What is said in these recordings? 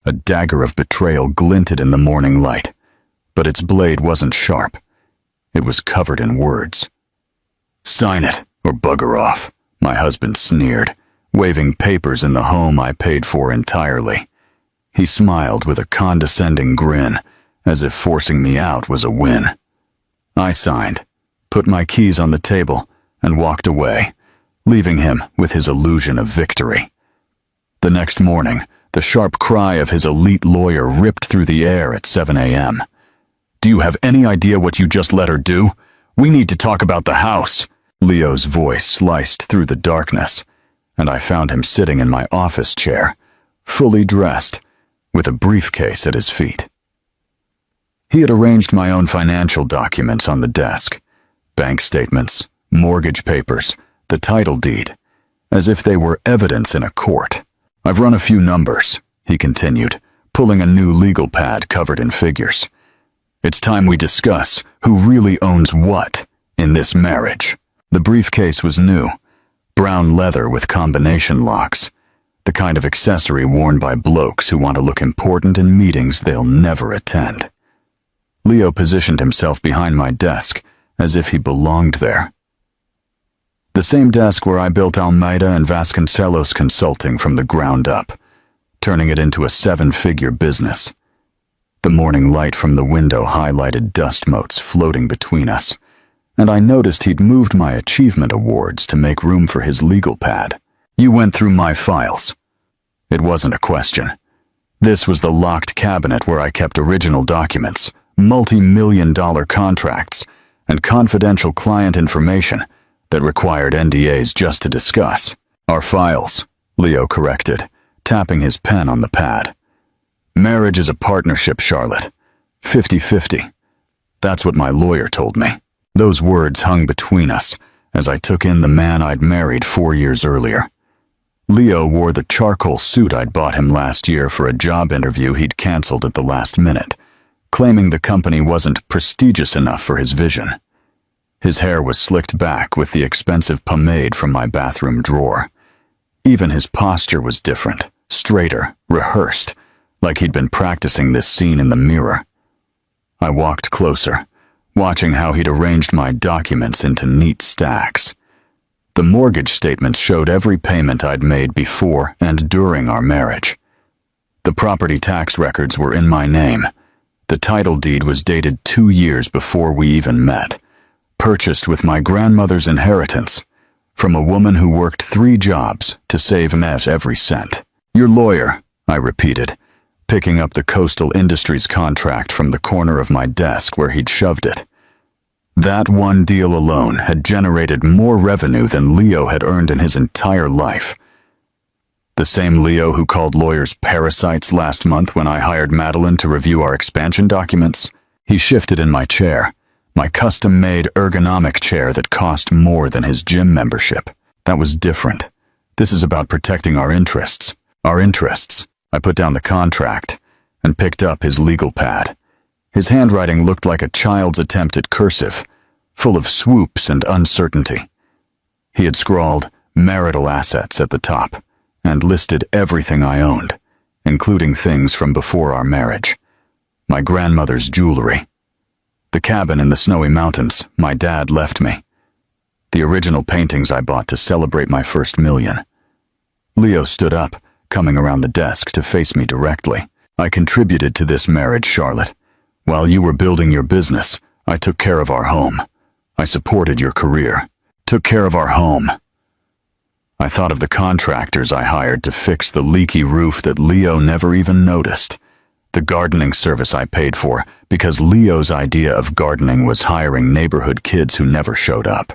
A dagger of betrayal glinted in the morning light, but its blade wasn't sharp. It was covered in words. "Sign it, or bugger off," my husband sneered, waving papers in the home I paid for entirely. He smiled with a condescending grin, as if forcing me out was a win. I signed, put my keys on the table, and walked away, leaving him with his illusion of victory. The next morning, the sharp cry of his elite lawyer ripped through the air at 7 a.m. "Do you have any idea what you just let her do? We need to talk about the house." Leo's voice sliced through the darkness, and I found him sitting in my office chair, fully dressed, with a briefcase at his feet. He had arranged my own financial documents on the desk, bank statements, mortgage papers, the title deed, as if they were evidence in a court. "I've run a few numbers," he continued, pulling a new legal pad covered in figures. "It's time we discuss who really owns what in this marriage." The briefcase was new, brown leather with combination locks, the kind of accessory worn by blokes who want to look important in meetings they'll never attend. Leo positioned himself behind my desk as if he belonged there. The same desk where I built Almeida and Vasconcelos Consulting from the ground up, turning it into a 7-figure business. The morning light from the window highlighted dust motes floating between us, and I noticed he'd moved my achievement awards to make room for his legal pad. "You went through my files." It wasn't a question. This was the locked cabinet where I kept original documents, multi-million-dollar contracts, and confidential client information that required NDAs just to discuss. "Our files," Leo corrected, tapping his pen on the pad. "Marriage is a partnership, Charlotte. 50-50. That's what my lawyer told me." Those words hung between us as I took in the man I'd married 4 years earlier. Leo wore the charcoal suit I'd bought him last year for a job interview he'd canceled at the last minute, claiming the company wasn't prestigious enough for his vision. His hair was slicked back with the expensive pomade from my bathroom drawer. Even his posture was different, straighter, rehearsed, like he'd been practicing this scene in the mirror. I walked closer, watching how he'd arranged my documents into neat stacks. The mortgage statements showed every payment I'd made before and during our marriage. The property tax records were in my name. The title deed was dated 2 years before we even met, purchased with my grandmother's inheritance, from a woman who worked 3 jobs to save Matt every cent. "Your lawyer," I repeated, picking up the Coastal Industries contract from the corner of my desk where he'd shoved it. That one deal alone had generated more revenue than Leo had earned in his entire life. The same Leo who called lawyers parasites last month when I hired Madeline to review our expansion documents. He shifted in my chair, my custom-made ergonomic chair that cost more than his gym membership. That was different. This is about protecting our interests. Our interests. I put down the contract and picked up his legal pad. His handwriting looked like a child's attempt at cursive, full of swoops and uncertainty. He had scrawled marital assets at the top and listed everything I owned, including things from before our marriage. My grandmother's jewelry. The cabin in the snowy mountains my dad left me. The original paintings I bought to celebrate my first million. Leo stood up, coming around the desk to face me directly. "I contributed to this marriage, Charlotte. While you were building your business, I took care of our home. I supported your career. Took care of our home." I thought of the contractors I hired to fix the leaky roof that Leo never even noticed. The gardening service I paid for because Leo's idea of gardening was hiring neighborhood kids who never showed up.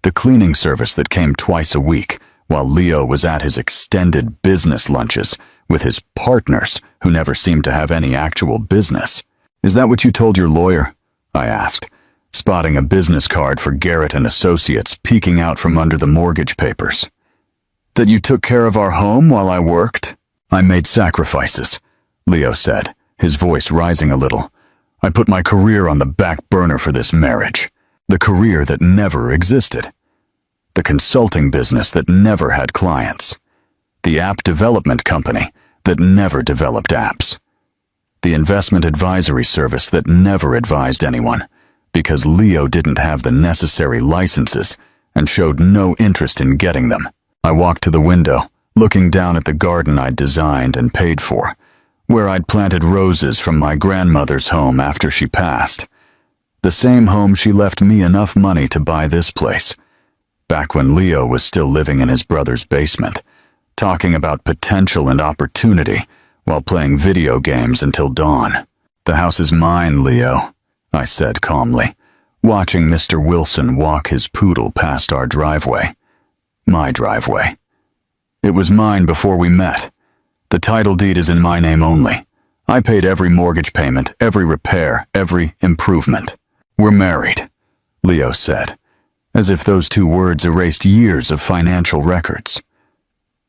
The cleaning service that came twice a week while Leo was at his extended business lunches with his partners who never seemed to have any actual business. "Is that what you told your lawyer?" I asked, spotting a business card for Garrett and Associates peeking out from under the mortgage papers. "That you took care of our home while I worked?" "I made sacrifices," Leo said, his voice rising a little. "I put my career on the back burner for this marriage. The career that never existed. The consulting business that never had clients. The app development company that never developed apps. The investment advisory service that never advised anyone, because Leo didn't have the necessary licenses and showed no interest in getting them. I walked to the window, looking down at the garden I'd designed and paid for, where I'd planted roses from my grandmother's home after she passed. The same home she left me enough money to buy this place, back when Leo was still living in his brother's basement, talking about potential and opportunity while playing video games until dawn. "The house is mine, Leo," I said calmly, watching Mr. Wilson walk his poodle past our driveway. My driveway. It was mine before we met. The title deed is in my name only. I paid every mortgage payment, every repair, every improvement. "We're married," Leo said, as if those two words erased years of financial records.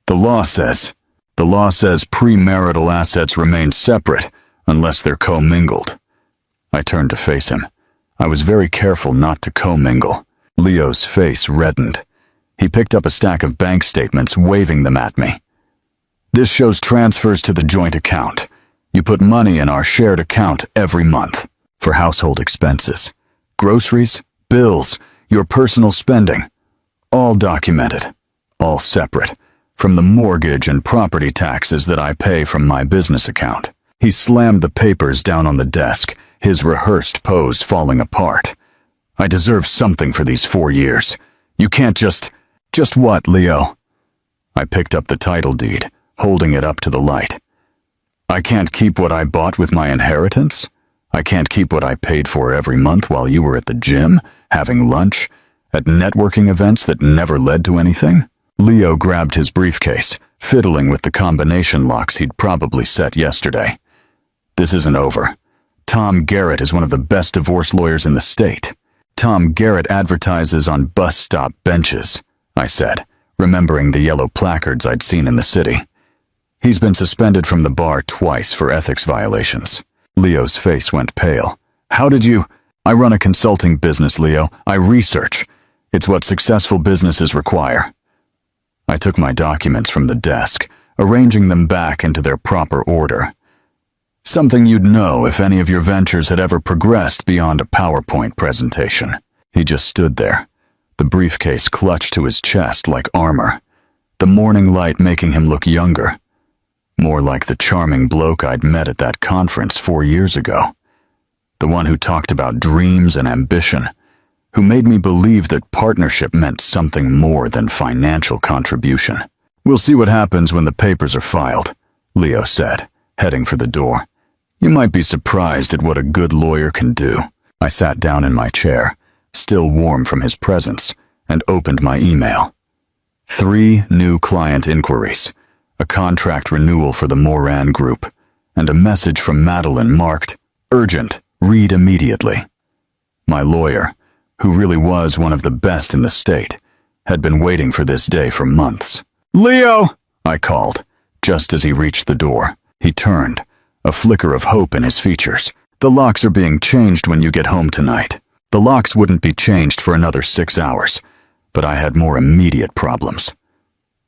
The law says premarital assets remain separate unless they're commingled." I turned to face him. I was very careful not to commingle. Leo's face reddened. He picked up a stack of bank statements, waving them at me. "This shows transfers to the joint account. You put money in our shared account every month for household expenses, groceries, bills, your personal spending. All documented, all separate, from the mortgage and property taxes that I pay from my business account." He slammed the papers down on the desk, his rehearsed pose falling apart. "I deserve something for these 4 years. You can't just what, Leo?" I picked up the title deed, holding it up to the light. "I can't keep what I bought with my inheritance? I can't keep what I paid for every month while you were at the gym, having lunch, at networking events that never led to anything?" Leo grabbed his briefcase, fiddling with the combination locks he'd probably set yesterday. "This isn't over. Tom Garrett is one of the best divorce lawyers in the state. Tom Garrett advertises on bus stop benches," I said, remembering the yellow placards I'd seen in the city. "He's been suspended from the bar twice for ethics violations." Leo's face went pale. "How did you—" "I run a consulting business, Leo. I research. It's what successful businesses require." I took my documents from the desk, arranging them back into their proper order. "Something you'd know if any of your ventures had ever progressed beyond a PowerPoint presentation." He just stood there, the briefcase clutched to his chest like armor, the morning light making him look younger, more like the charming bloke I'd met at that conference 4 years ago, the one who talked about dreams and ambition, who made me believe that partnership meant something more than financial contribution. "We'll see what happens when the papers are filed," Leo said, heading for the door. "You might be surprised at what a good lawyer can do." I sat down in my chair, still warm from his presence, and opened my email. 3 new client inquiries, a contract renewal for the Moran Group, and a message from Madeline marked, "Urgent, read immediately." My lawyer, who really was one of the best in the state, had been waiting for this day for months. "Leo!" I called, just as he reached the door. He turned, a flicker of hope in his features. "The locks are being changed when you get home tonight." The locks wouldn't be changed for another 6 hours, but I had more immediate problems.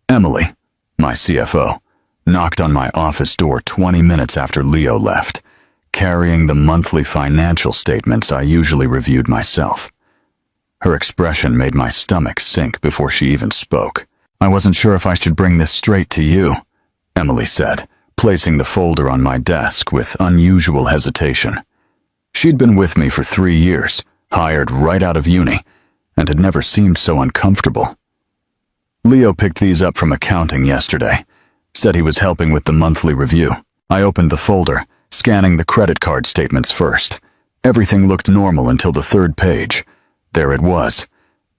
Emily, my CFO, knocked on my office door 20 minutes after Leo left, carrying the monthly financial statements I usually reviewed myself. Her expression made my stomach sink before she even spoke. "I wasn't sure if I should bring this straight to you," Emily said, placing the folder on my desk with unusual hesitation. She'd been with me for 3 years, hired right out of uni, and had never seemed so uncomfortable. "Leo picked these up from accounting yesterday. Said he was helping with the monthly review." I opened the folder, scanning the credit card statements first. Everything looked normal until the 3rd page. There it was,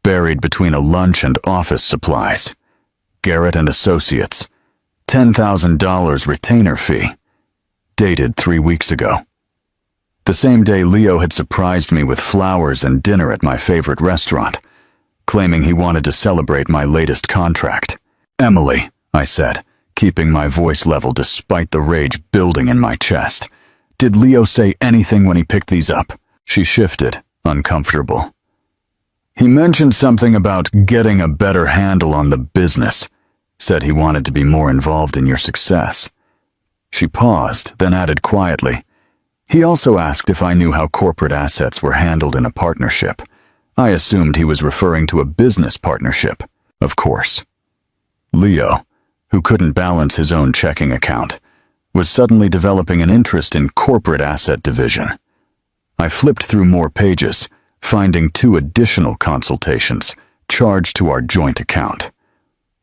buried between a lunch and office supplies. Garrett and Associates, $10,000 retainer fee, dated 3 weeks ago. The same day Leo had surprised me with flowers and dinner at my favorite restaurant, claiming he wanted to celebrate my latest contract. "Emily," I said, keeping my voice level despite the rage building in my chest. "Did Leo say anything when he picked these up?" She shifted, uncomfortable. "He mentioned something about getting a better handle on the business, said he wanted to be more involved in your success. She paused, then added quietly, "He also asked if I knew how corporate assets were handled in a partnership. I assumed he was referring to a business partnership, of course." Leo, who couldn't balance his own checking account, was suddenly developing an interest in corporate asset division. I flipped through more pages, finding 2 additional consultations charged to our joint account.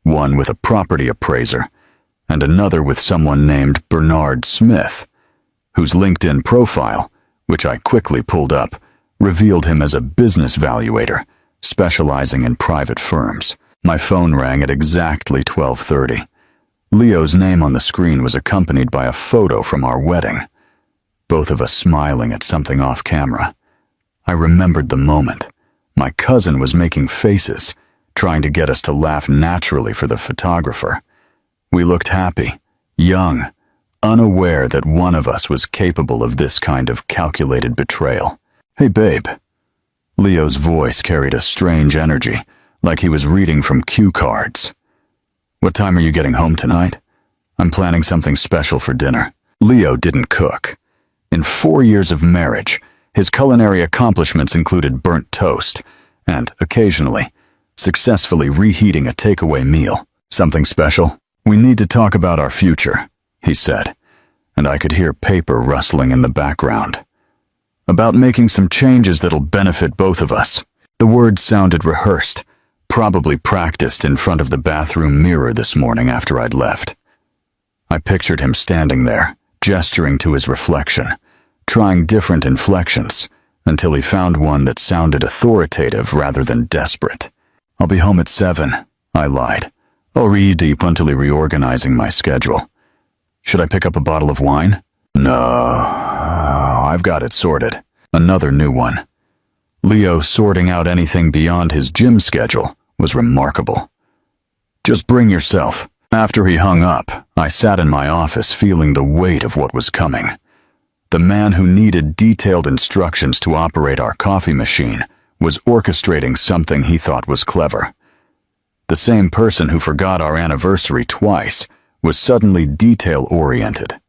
One with a property appraiser, and another with someone named Bernard Smith, whose LinkedIn profile, which I quickly pulled up, revealed him as a business valuator, specializing in private firms. My phone rang at exactly 12:30. Leo's name on the screen was accompanied by a photo from our wedding, both of us smiling at something off camera. I remembered the moment. My cousin was making faces, trying to get us to laugh naturally for the photographer. We looked happy, young, unaware that one of us was capable of this kind of calculated betrayal. "Hey, babe." Leo's voice carried a strange energy, like he was reading from cue cards. "What time are you getting home tonight? I'm planning something special for dinner." Leo didn't cook. In 4 years of marriage, his culinary accomplishments included burnt toast and, occasionally, successfully reheating a takeaway meal. "Something special? We need to talk about our future," he said, and I could hear paper rustling in the background. "About making some changes that'll benefit both of us." The words sounded rehearsed, probably practiced in front of the bathroom mirror this morning after I'd left. I pictured him standing there, gesturing to his reflection, trying different inflections, until he found one that sounded authoritative rather than desperate. "I'll be home at 7, I lied, already deep until reorganizing my schedule. "Should I pick up a bottle of wine?" "No, I've got it sorted." Another new one. Leo sorting out anything beyond his gym schedule was remarkable. "Just bring yourself." After he hung up, I sat in my office feeling the weight of what was coming. The man who needed detailed instructions to operate our coffee machine was orchestrating something he thought was clever. The same person who forgot our anniversary twice was suddenly detail-oriented,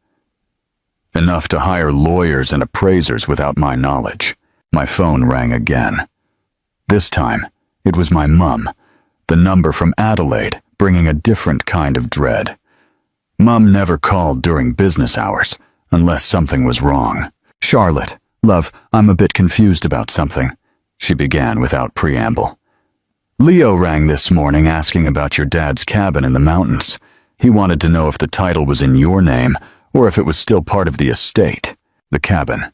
enough to hire lawyers and appraisers without my knowledge. My phone rang again. This time, it was my mum, the number from Adelaide, bringing a different kind of dread. Mum never called during business hours, unless something was wrong. "Charlotte, love, I'm a bit confused about something," she began without preamble. "Leo rang this morning asking about your dad's cabin in the mountains. He wanted to know if the title was in your name or if it was still part of the estate." The cabin.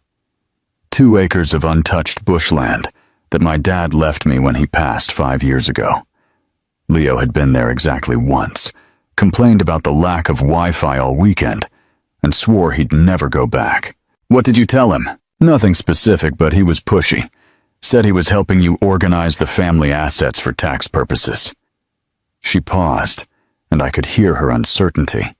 2 acres of untouched bushland that my dad left me when he passed 5 years ago. Leo had been there exactly once, complained about the lack of Wi-Fi all weekend, and swore he'd never go back. "What did you tell him?" "Nothing specific, but he was pushy. Said he was helping you organize the family assets for tax purposes." She paused, and I could hear her uncertainty.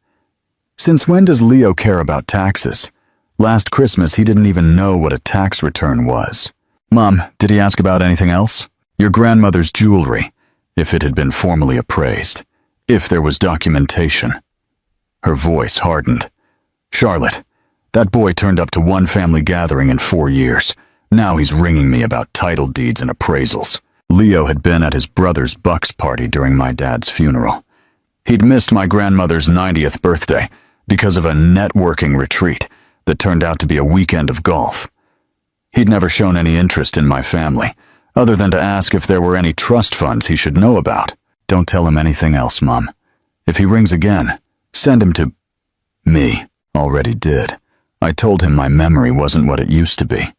"Since when does Leo care about taxes? Last Christmas he didn't even know what a tax return was." "Mom, did he ask about anything else?" "Your grandmother's jewelry, if it had been formally appraised, if there was documentation." Her voice hardened. "Charlotte, that boy turned up to 1 family gathering in 4 years. Now he's ringing me about title deeds and appraisals." Leo had been at his brother's Bucks party during my dad's funeral. He'd missed my grandmother's 90th birthday because of a networking retreat that turned out to be a weekend of golf. He'd never shown any interest in my family, other than to ask if there were any trust funds he should know about. "Don't tell him anything else, Mom. If he rings again, send him to..." "Me. Already did. I told him my memory wasn't what it used to be."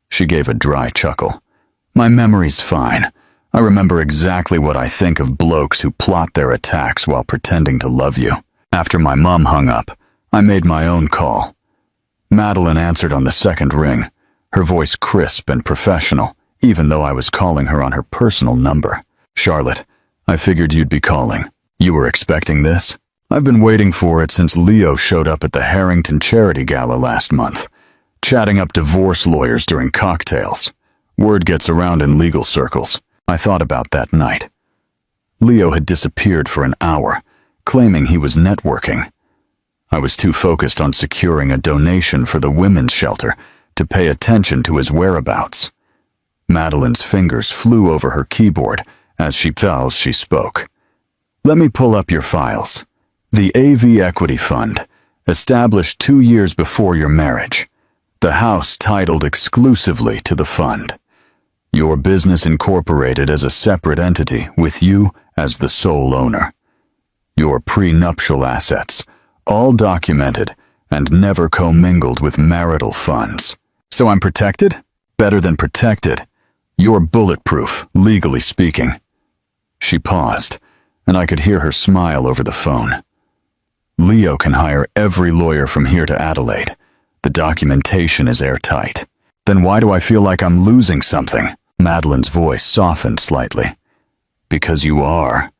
She gave a dry chuckle. "My memory's fine. I remember exactly what I think of blokes who plot their attacks while pretending to love you." After my mom hung up, I made my own call. Madeline answered on the second ring, her voice crisp and professional, even though I was calling her on her personal number. "Charlotte, I figured you'd be calling. You were expecting this?" "I've been waiting for it since Leo showed up at the Harrington Charity Gala last month, chatting up divorce lawyers during cocktails. Word gets around in legal circles." I thought about that night. Leo had disappeared for an hour, claiming he was networking. I was too focused on securing a donation for the women's shelter to pay attention to his whereabouts. Madeline's fingers flew over her keyboard as she spoke. Let me pull up your files. The AV Equity Fund, established 2 years before your marriage. The house titled exclusively to the fund. Your business incorporated as a separate entity with you as the sole owner. Your prenuptial assets, all documented and never commingled with marital funds. So I'm protected? Better than protected. You're bulletproof, legally speaking. She paused, and I could hear her smile over the phone. Leo can hire every lawyer from here to Adelaide. The documentation is airtight. Then why do I feel like I'm losing something? Madeline's voice softened slightly. Because you are.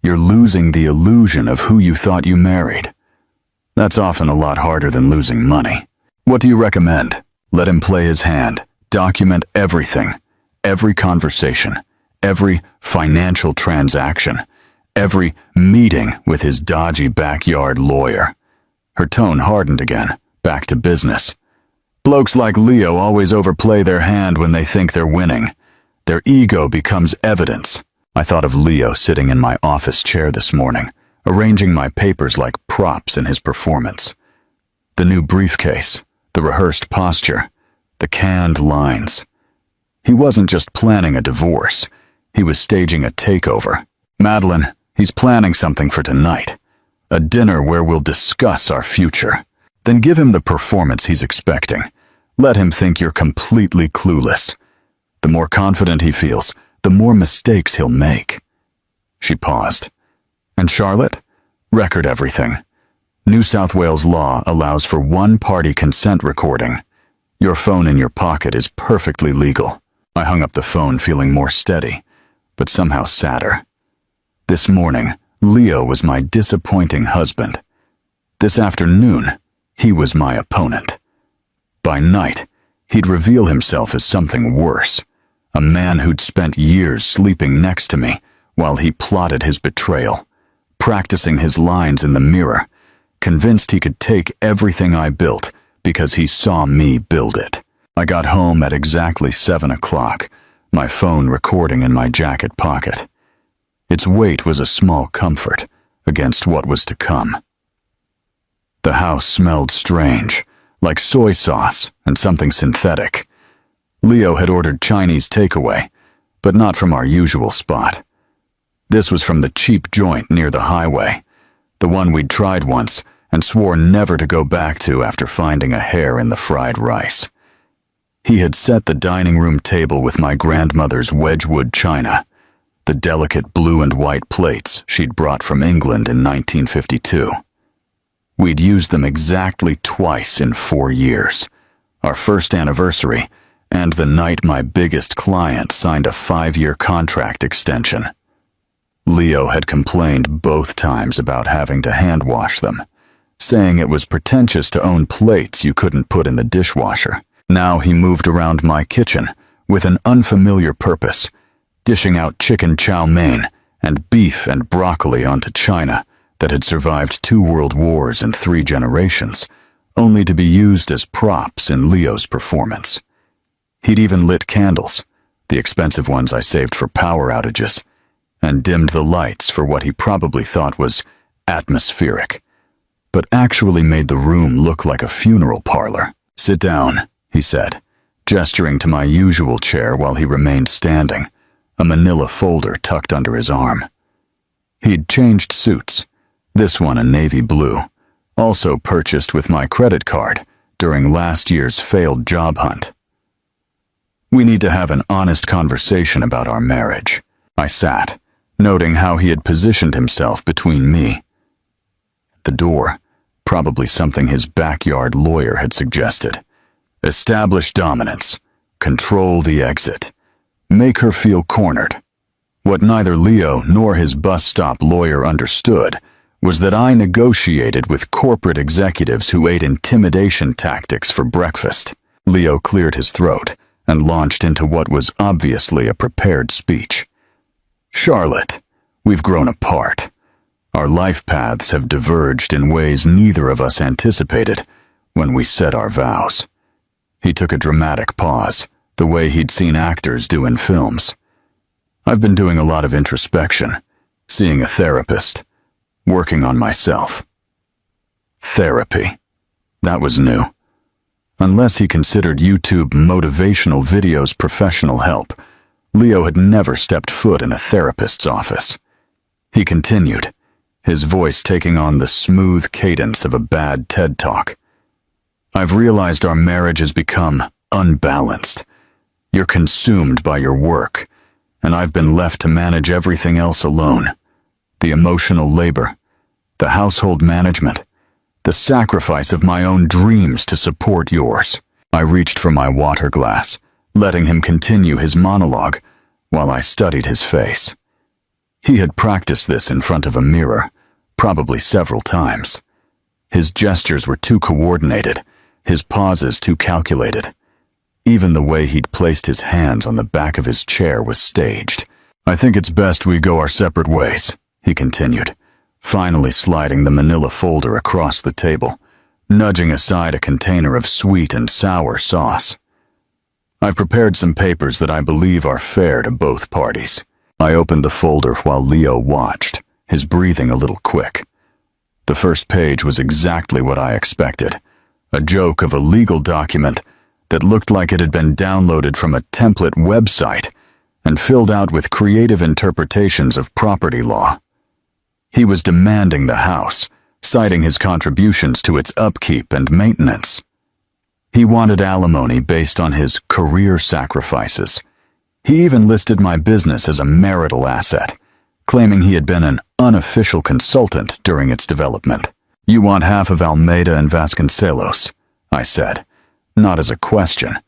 You're losing the illusion of who you thought you married. That's often a lot harder than losing money. What do you recommend? Let him play his hand. Document everything. Every conversation. Every financial transaction. Every meeting with his dodgy backyard lawyer. Her tone hardened again, back to business. Blokes like Leo always overplay their hand when they think they're winning. Their ego becomes evidence. I thought of Leo sitting in my office chair this morning, arranging my papers like props in his performance. The new briefcase, the rehearsed posture, the canned lines. He wasn't just planning a divorce. He was staging a takeover. Madeline, he's planning something for tonight. A dinner where we'll discuss our future. Then give him the performance he's expecting. Let him think you're completely clueless. The more confident he feels, the more mistakes he'll make. She paused. And Charlotte? Record everything. New South Wales law allows for one-party consent recording. Your phone in your pocket is perfectly legal. I hung up the phone feeling more steady, but somehow sadder. This morning, Leo was my disappointing husband. This afternoon, he was my opponent. By night, he'd reveal himself as something worse, a man who'd spent years sleeping next to me while he plotted his betrayal, practicing his lines in the mirror, convinced he could take everything I built because he saw me build it. I got home at exactly 7 o'clock, my phone recording in my jacket pocket. Its weight was a small comfort against what was to come. The house smelled strange, like soy sauce and something synthetic. Leo had ordered Chinese takeaway, but not from our usual spot. This was from the cheap joint near the highway, the one we'd tried once and swore never to go back to after finding a hair in the fried rice. He had set the dining room table with my grandmother's Wedgwood china, the delicate blue and white plates she'd brought from England in 1952. We'd used them exactly twice in 4 years, our first anniversary and the night my biggest client signed a 5-year contract extension. Leo had complained both times about having to hand wash them, saying it was pretentious to own plates you couldn't put in the dishwasher. Now he moved around my kitchen with an unfamiliar purpose, dishing out chicken chow mein and beef and broccoli onto china that had survived 2 world wars and 3 generations, only to be used as props in Leo's performance. He'd even lit candles, the expensive ones I saved for power outages, and dimmed the lights for what he probably thought was atmospheric, but actually made the room look like a funeral parlor. Sit down, he said, gesturing to my usual chair while he remained standing, a manila folder tucked under his arm. He'd changed suits, this one a navy blue, also purchased with my credit card during last year's failed job hunt. We need to have an honest conversation about our marriage. I sat, noting how he had positioned himself between me. The door, probably something his backyard lawyer had suggested. Establish dominance. Control the exit. Make her feel cornered. What neither Leo nor his bus stop lawyer understood was that I negotiated with corporate executives who ate intimidation tactics for breakfast. Leo cleared his throat and launched into what was obviously a prepared speech. Charlotte, we've grown apart. Our life paths have diverged in ways neither of us anticipated when we set our vows. He took a dramatic pause, the way he'd seen actors do in films. I've been doing a lot of introspection, seeing a therapist, working on myself. Therapy. That was new. Unless he considered YouTube motivational videos professional help, Leo had never stepped foot in a therapist's office. He continued, his voice taking on the smooth cadence of a bad TED Talk. I've realized our marriage has become unbalanced. You're consumed by your work, and I've been left to manage everything else alone. The emotional labor, the household management, the sacrifice of my own dreams to support yours. I reached for my water glass, letting him continue his monologue while I studied his face. He had practiced this in front of a mirror, probably several times. His gestures were too coordinated, his pauses too calculated. Even the way he'd placed his hands on the back of his chair was staged. I think it's best we go our separate ways, he continued, finally sliding the manila folder across the table, nudging aside a container of sweet and sour sauce. I've prepared some papers that I believe are fair to both parties. I opened the folder while Leo watched, his breathing a little quick. The first page was exactly what I expected, a joke of a legal document that looked like it had been downloaded from a template website and filled out with creative interpretations of property law. He was demanding the house, citing his contributions to its upkeep and maintenance. He wanted alimony based on his career sacrifices. He even listed my business as a marital asset, claiming he had been an unofficial consultant during its development. You want half of Almeida and Vasconcelos, I said, not as a question,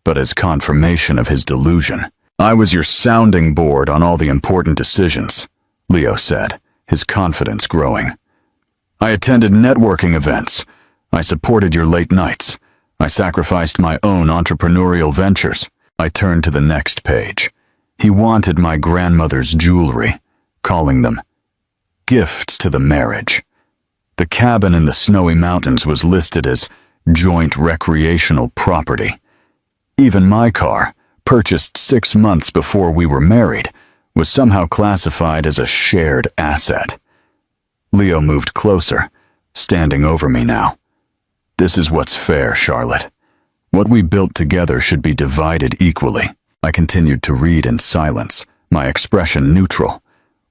but as confirmation of his delusion. I was your sounding board on all the important decisions, Leo said, his confidence growing. I attended networking events. I supported your late nights. I sacrificed my own entrepreneurial ventures. I turned to the next page. He wanted my grandmother's jewelry, calling them gifts to the marriage. The cabin in the snowy mountains was listed as joint recreational property. Even my car, purchased 6 months before we were married, was somehow classified as a shared asset. Leo moved closer, standing over me now. This is what's fair, Charlotte. What we built together should be divided equally. I continued to read in silence, my expression neutral,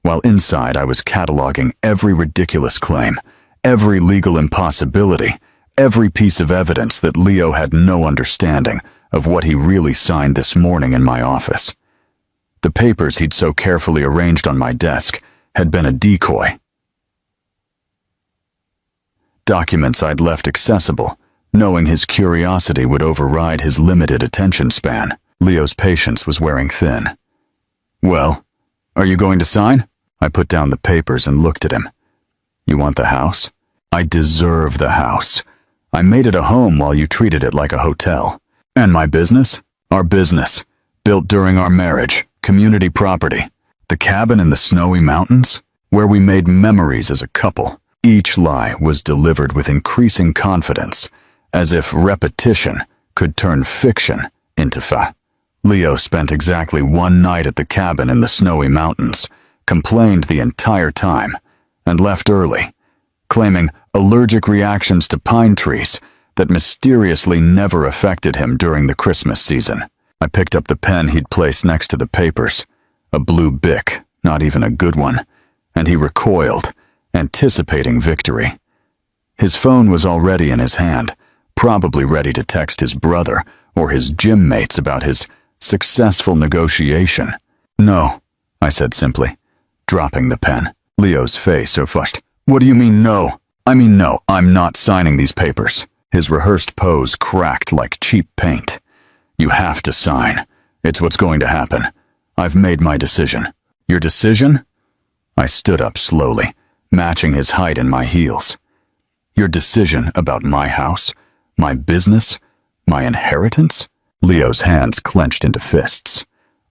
while inside I was cataloging every ridiculous claim, every legal impossibility, every piece of evidence that Leo had no understanding of what he really signed this morning in my office. The papers he'd so carefully arranged on my desk had been a decoy. Documents I'd left accessible, knowing his curiosity would override his limited attention span. Leo's patience was wearing thin. Well, are you going to sign? I put down the papers and looked at him. You want the house? I deserve the house. I made it a home while you treated it like a hotel. And my business? Our business. Built during our marriage. Community property. The cabin in the snowy mountains? Where we made memories as a couple. Each lie was delivered with increasing confidence, as if repetition could turn fiction into fact. Leo spent exactly 1 night at the cabin in the snowy mountains, complained the entire time, and left early, claiming allergic reactions to pine trees that mysteriously never affected him during the Christmas season. I picked up the pen he'd placed next to the papers, a blue Bic, not even a good one, and he recoiled, anticipating victory. His phone was already in his hand, probably ready to text his brother or his gym mates about his successful negotiation. No, I said simply, dropping the pen. Leo's face so flushed. What do you mean no? I mean no, I'm not signing these papers. His rehearsed pose cracked like cheap paint. You have to sign. It's what's going to happen. I've made my decision. Your decision? I stood up slowly, matching his height in my heels. Your decision about my house, my business, my inheritance? Leo's hands clenched into fists.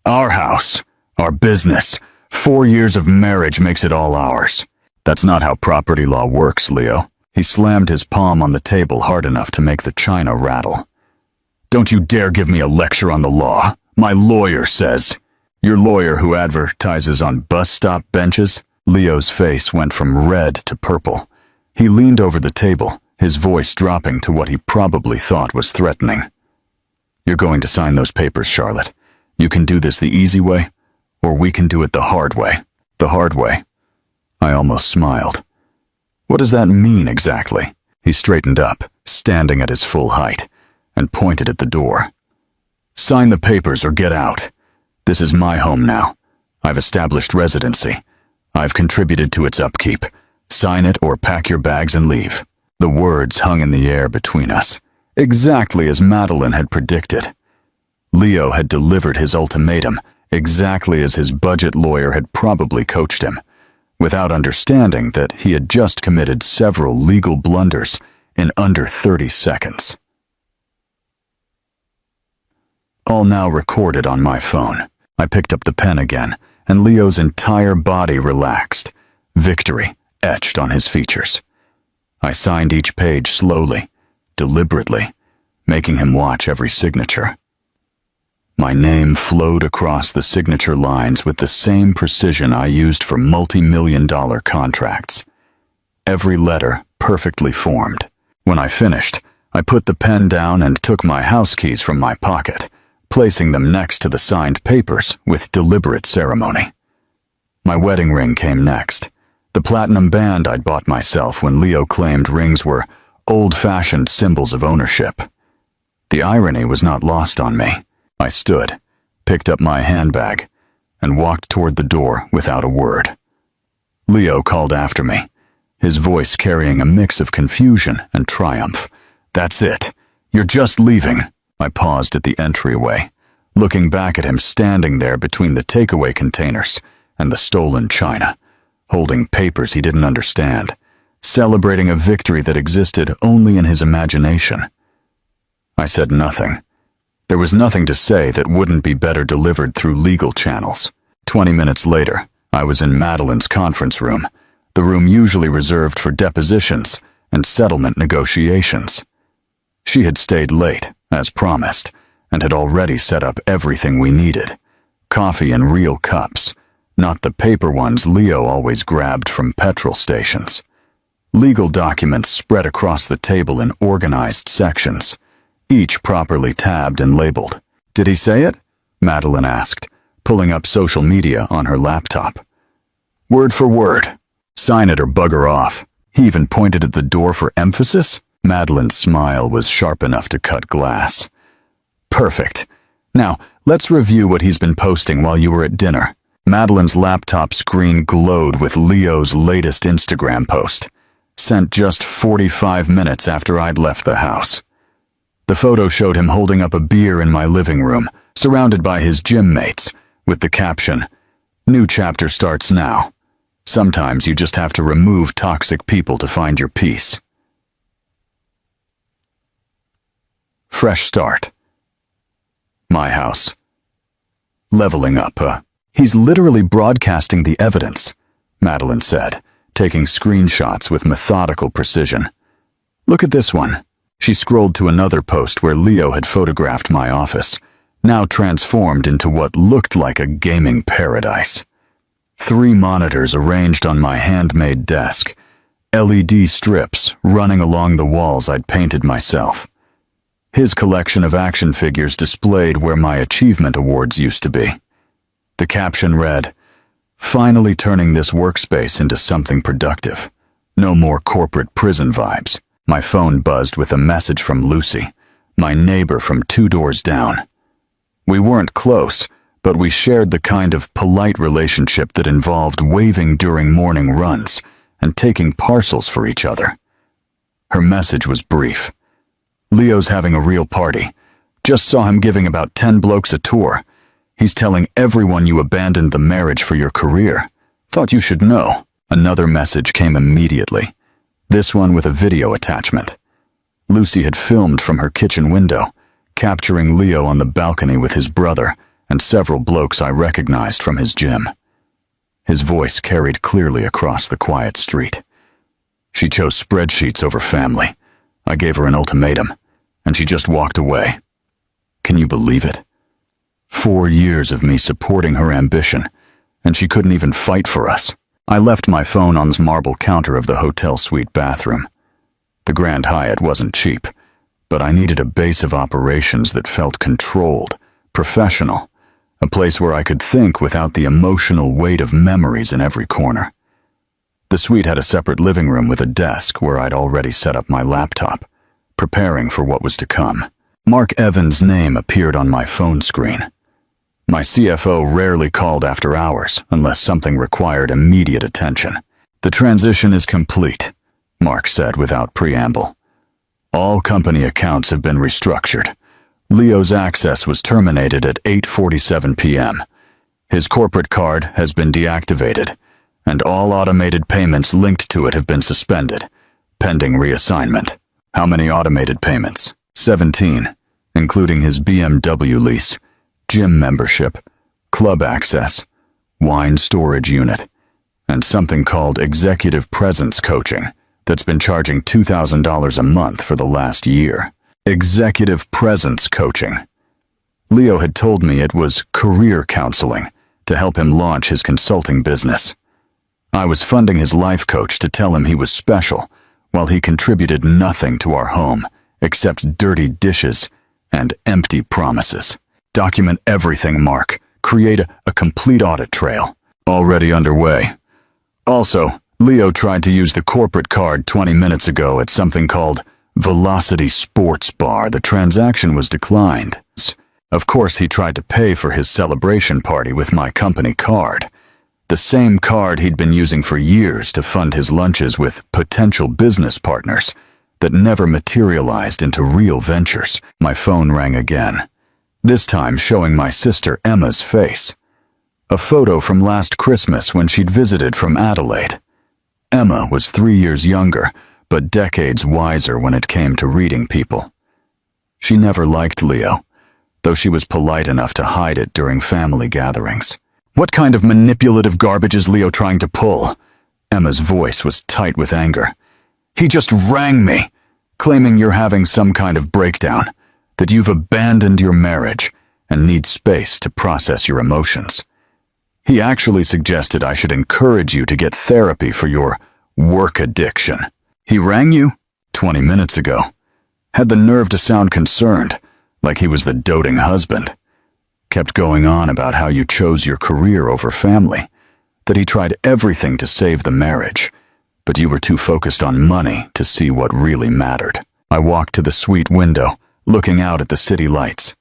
Our house, our business, 4 years of marriage makes it all ours. That's not how property law works, Leo. He slammed his palm on the table hard enough to make the china rattle. Don't you dare give me a lecture on the law. My lawyer says. Your lawyer who advertises on bus stop benches? Leo's face went from red to purple. He leaned over the table, his voice dropping to what he probably thought was threatening. You're going to sign those papers, Charlotte. You can do this the easy way, or we can do it the hard way. The hard way. I almost smiled. What does that mean exactly? He straightened up, standing at his full height, and pointed at the door. Sign the papers or get out. This is my home now. I've established residency. I've contributed to its upkeep. Sign it or pack your bags and leave. The words hung in the air between us, exactly as Madeline had predicted. Leo had delivered his ultimatum exactly as his budget lawyer had probably coached him, without understanding that he had just committed several legal blunders in under 30 seconds. All now recorded on my phone. I picked up the pen again, and Leo's entire body relaxed, victory etched on his features. I signed each page slowly, deliberately, making him watch every signature. My name flowed across the signature lines with the same precision I used for multi-million-dollar contracts. Every letter perfectly formed. When I finished, I put the pen down and took my house keys from my pocket, placing them next to the signed papers with deliberate ceremony. My wedding ring came next, the platinum band I'd bought myself when Leo claimed rings were old-fashioned symbols of ownership. The irony was not lost on me. I stood, picked up my handbag, and walked toward the door without a word. Leo called after me, his voice carrying a mix of confusion and triumph. That's it. You're just leaving. I paused at the entryway, looking back at him standing there between the takeaway containers and the stolen china, holding papers he didn't understand, celebrating a victory that existed only in his imagination. I said nothing. There was nothing to say that wouldn't be better delivered through legal channels. 20 minutes later, I was in Madeline's conference room, the room usually reserved for depositions and settlement negotiations. She had stayed late, as promised, and had already set up everything we needed. Coffee in real cups, not the paper ones Leo always grabbed from petrol stations. Legal documents spread across the table in organized sections, each properly tabbed and labeled. Did he say it? Madeline asked, pulling up social media on her laptop. Word for word. Sign it or bugger off. He even pointed at the door for emphasis. Madeline's smile was sharp enough to cut glass. Perfect. Now, let's review what he's been posting while you were at dinner. Madeline's laptop screen glowed with Leo's latest Instagram post, sent just 45 minutes after I'd left the house. The photo showed him holding up a beer in my living room, surrounded by his gym mates, with the caption, "New chapter starts now. Sometimes you just have to remove toxic people to find your peace." Fresh start. My house. Leveling up, He's literally broadcasting the evidence, Madeline said, taking screenshots with methodical precision. Look at this one. She scrolled to another post where Leo had photographed my office, now transformed into what looked like a gaming paradise. 3 monitors arranged on my handmade desk, LED strips running along the walls I'd painted myself. His collection of action figures displayed where my achievement awards used to be. The caption read, "Finally turning this workspace into something productive. No more corporate prison vibes." My phone buzzed with a message from Lucy, my neighbor from 2 doors down. We weren't close, but we shared the kind of polite relationship that involved waving during morning runs and taking parcels for each other. Her message was brief. "Leo's having a real party. Just saw him giving about 10 blokes a tour. He's telling everyone you abandoned the marriage for your career. Thought you should know." Another message came immediately, this one with a video attachment. Lucy had filmed from her kitchen window, capturing Leo on the balcony with his brother and several blokes I recognized from his gym. His voice carried clearly across the quiet street. She chose spreadsheets over family. I gave her an ultimatum, and she just walked away. Can you believe it? 4 years of me supporting her ambition, and she couldn't even fight for us. I left my phone on the marble counter of the hotel suite bathroom. The Grand Hyatt wasn't cheap, but I needed a base of operations that felt controlled, professional, a place where I could think without the emotional weight of memories in every corner. The suite had a separate living room with a desk where I'd already set up my laptop, preparing for what was to come. Mark Evans' name appeared on my phone screen. My CFO rarely called after hours unless something required immediate attention. The transition is complete, Mark said without preamble. All company accounts have been restructured. Leo's access was terminated at 8:47 p.m. His corporate card has been deactivated, and all automated payments linked to it have been suspended, pending reassignment. How many automated payments? 17, including his BMW lease, gym membership, club access, wine storage unit, and something called executive presence coaching that's been charging $2,000 a month for the last year. Executive presence coaching. Leo had told me it was career counseling to help him launch his consulting business. I was funding his life coach to tell him he was special, while he contributed nothing to our home except dirty dishes and empty promises. Document everything, Mark. Create a complete audit trail. Already underway. Also, Leo tried to use the corporate card 20 minutes ago at something called Velocity Sports Bar. The transaction was declined. Of course, he tried to pay for his celebration party with my company card. The same card he'd been using for years to fund his lunches with potential business partners that never materialized into real ventures. My phone rang again, this time showing my sister Emma's face. A photo from last Christmas when she'd visited from Adelaide. Emma was 3 years younger, but decades wiser when it came to reading people. She never liked Leo, though she was polite enough to hide it during family gatherings. What kind of manipulative garbage is Leo trying to pull? Emma's voice was tight with anger. He just rang me, claiming you're having some kind of breakdown, that you've abandoned your marriage and need space to process your emotions. He actually suggested I should encourage you to get therapy for your work addiction. He rang you 20 minutes ago. Had the nerve to sound concerned, like he was the doting husband. Kept going on about how you chose your career over family, that he tried everything to save the marriage, but you were too focused on money to see what really mattered. I walked to the suite window, looking out at the city lights.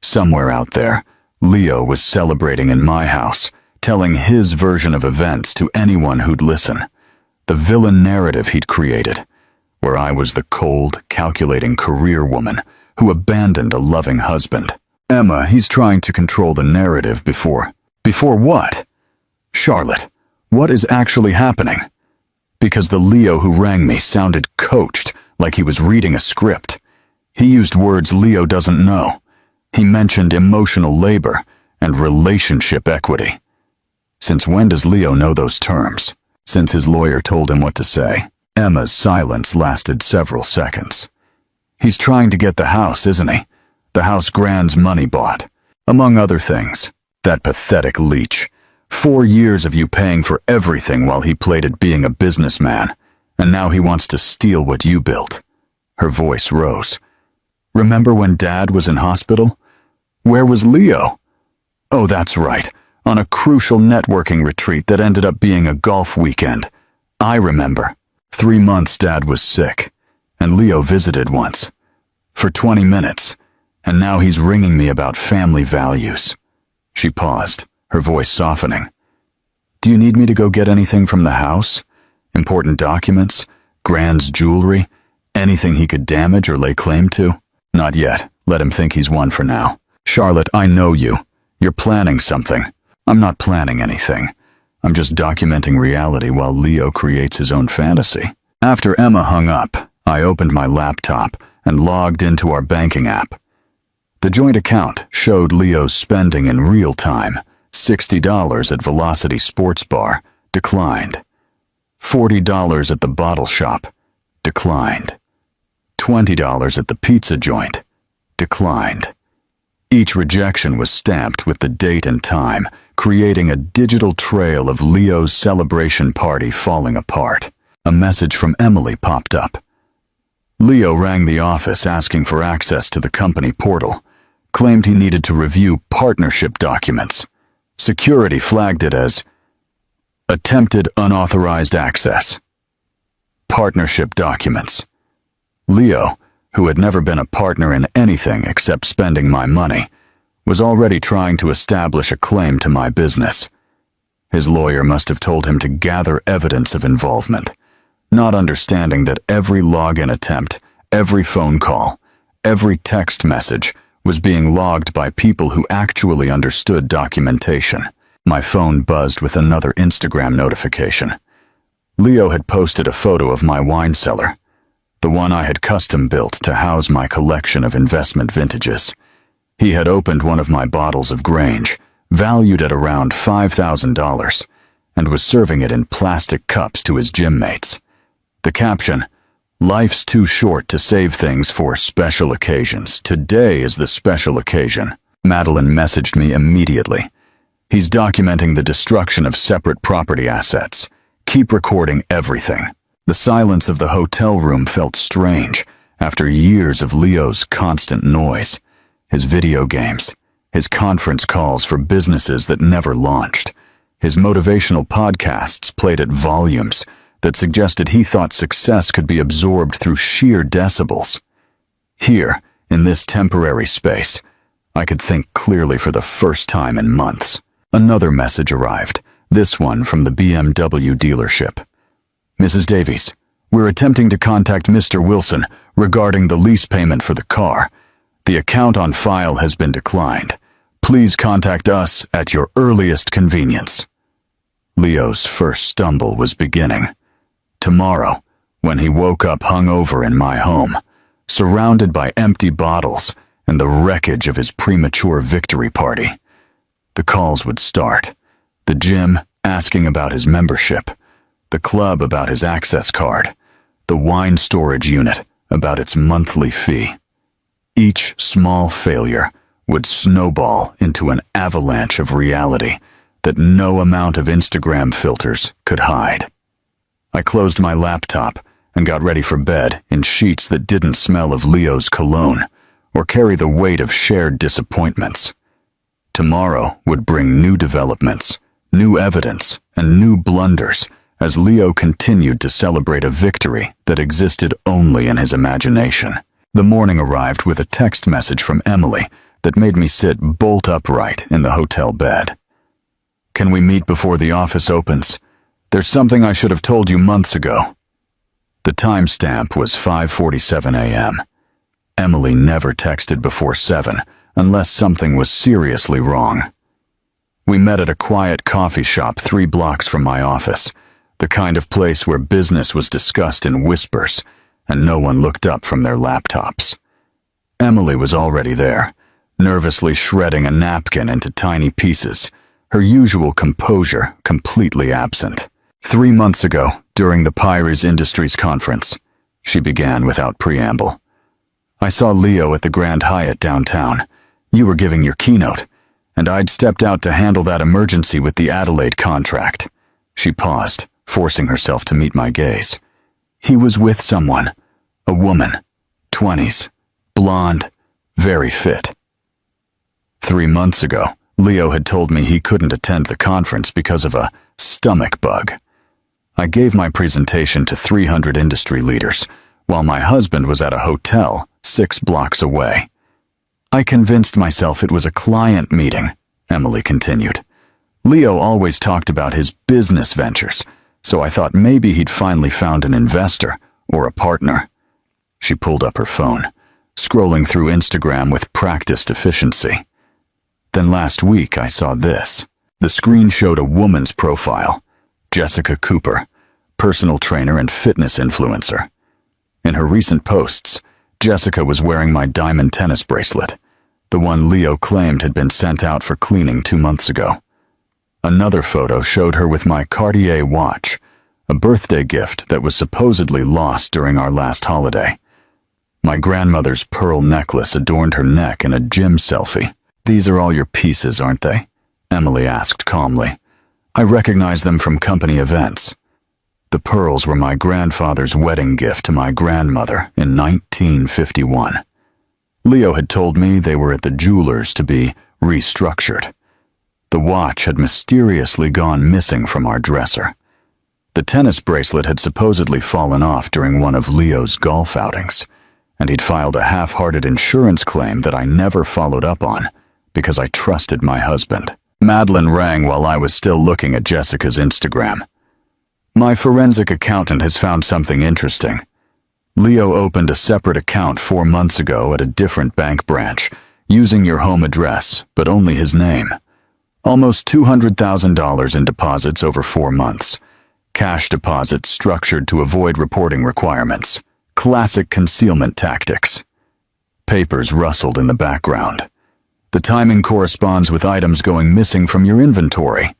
Somewhere out there, Leo was celebrating in my house, telling his version of events to anyone who'd listen. The villain narrative he'd created, where I was the cold, calculating career woman who abandoned a loving husband. Emma, he's trying to control the narrative before what? Charlotte, what is actually happening? Because the Leo who rang me sounded coached, like he was reading a script. He used words Leo doesn't know. He mentioned emotional labor and relationship equity. Since when does Leo know those terms? Since his lawyer told him what to say. Emma's silence lasted several seconds. He's trying to get the house, isn't he? The house Grand's money bought. Among other things. That pathetic leech. 4 years of you paying for everything while he played at being a businessman, and now he wants to steal what you built. Her voice rose. Remember when Dad was in hospital? Where was Leo? Oh, that's right. On a crucial networking retreat that ended up being a golf weekend. I remember. 3 months Dad was sick, and Leo visited once. For 20 minutes, and now he's ringing me about family values. She paused, her voice softening. Do you need me to go get anything from the house? Important documents? Grand's jewelry? Anything he could damage or lay claim to? Not yet. Let him think he's won for now. Charlotte, I know you. You're planning something. I'm not planning anything. I'm just documenting reality while Leo creates his own fantasy. After Emma hung up, I opened my laptop and logged into our banking app. The joint account showed Leo's spending in real time, $60 at Velocity Sports Bar, declined. $40 at the bottle shop, declined. $20 at the pizza joint, declined. Each rejection was stamped with the date and time, creating a digital trail of Leo's celebration party falling apart. A message from Emily popped up. Leo rang the office asking for access to the company portal, claimed he needed to review partnership documents. Security flagged it as attempted unauthorized access. Partnership documents. Leo, who had never been a partner in anything except spending my money, was already trying to establish a claim to my business. His lawyer must have told him to gather evidence of involvement, not understanding that every login attempt, every phone call, every text message was being logged by people who actually understood documentation. My phone buzzed with another Instagram notification. Leo had posted a photo of my wine cellar, the one I had custom built to house my collection of investment vintages. He had opened one of my bottles of Grange, valued at around $5,000, and was serving it in plastic cups to his gym mates. The caption, "Life's too short to save things for special occasions. Today is the special occasion." Madeline messaged me immediately. "He's documenting the destruction of separate property assets. Keep recording everything." The silence of the hotel room felt strange after years of Leo's constant noise, his video games, his conference calls for businesses that never launched, his motivational podcasts played at volumes that suggested he thought success could be absorbed through sheer decibels. Here, in this temporary space, I could think clearly for the first time in months. Another message arrived, this one from the BMW dealership. "Mrs. Davies, we're attempting to contact Mr. Wilson regarding the lease payment for the car. The account on file has been declined. Please contact us at your earliest convenience." Leo's first stumble was beginning. Tomorrow, when he woke up hungover in my home, surrounded by empty bottles and the wreckage of his premature victory party, the calls would start. The gym asking about his membership, the club about his access card, the wine storage unit about its monthly fee. Each small failure would snowball into an avalanche of reality that no amount of Instagram filters could hide. I closed my laptop and got ready for bed in sheets that didn't smell of Leo's cologne or carry the weight of shared disappointments. Tomorrow would bring new developments, new evidence, and new blunders as Leo continued to celebrate a victory that existed only in his imagination. The morning arrived with a text message from Emily that made me sit bolt upright in the hotel bed. "Can we meet before the office opens? There's something I should have told you months ago." The timestamp was 5:47 a.m. Emily never texted before 7 unless something was seriously wrong. We met at a quiet coffee shop 3 blocks from my office, the kind of place where business was discussed in whispers and no one looked up from their laptops. Emily was already there, nervously shredding a napkin into tiny pieces, her usual composure completely absent. 3 months ago, during the Pyres Industries conference, she began without preamble. "I saw Leo at the Grand Hyatt downtown. You were giving your keynote, and I'd stepped out to handle that emergency with the Adelaide contract." She paused, forcing herself to meet my gaze. "He was with someone, a woman, 20s, blonde, very fit." 3 months ago, Leo had told me he couldn't attend the conference because of a stomach bug. I gave my presentation to 300 industry leaders, while my husband was at a hotel 6 blocks away. "I convinced myself it was a client meeting," Emily continued. "Leo always talked about his business ventures, so I thought maybe he'd finally found an investor or a partner." She pulled up her phone, scrolling through Instagram with practiced efficiency. Then last week I saw this. The screen showed a woman's profile, Jessica Cooper, personal trainer and fitness influencer. In her recent posts, Jessica was wearing my diamond tennis bracelet, the one Leo claimed had been sent out for cleaning 2 months ago. Another photo showed her with my Cartier watch, a birthday gift that was supposedly lost during our last holiday. My grandmother's pearl necklace adorned her neck in a gym selfie. "These are all your pieces, aren't they?" Emily asked calmly. "I recognize them from company events." The pearls were my grandfather's wedding gift to my grandmother in 1951. Leo had told me they were at the jeweler's to be restructured. The watch had mysteriously gone missing from our dresser. The tennis bracelet had supposedly fallen off during one of Leo's golf outings, and he'd filed a half-hearted insurance claim that I never followed up on because I trusted my husband. Madeline rang while I was still looking at Jessica's Instagram. "My forensic accountant has found something interesting. Leo opened a separate account 4 months ago at a different bank branch, using your home address, but only his name. Almost $200,000 in deposits over 4 months. Cash deposits structured to avoid reporting requirements. Classic concealment tactics." Papers rustled in the background. "The timing corresponds with items going missing from your inventory.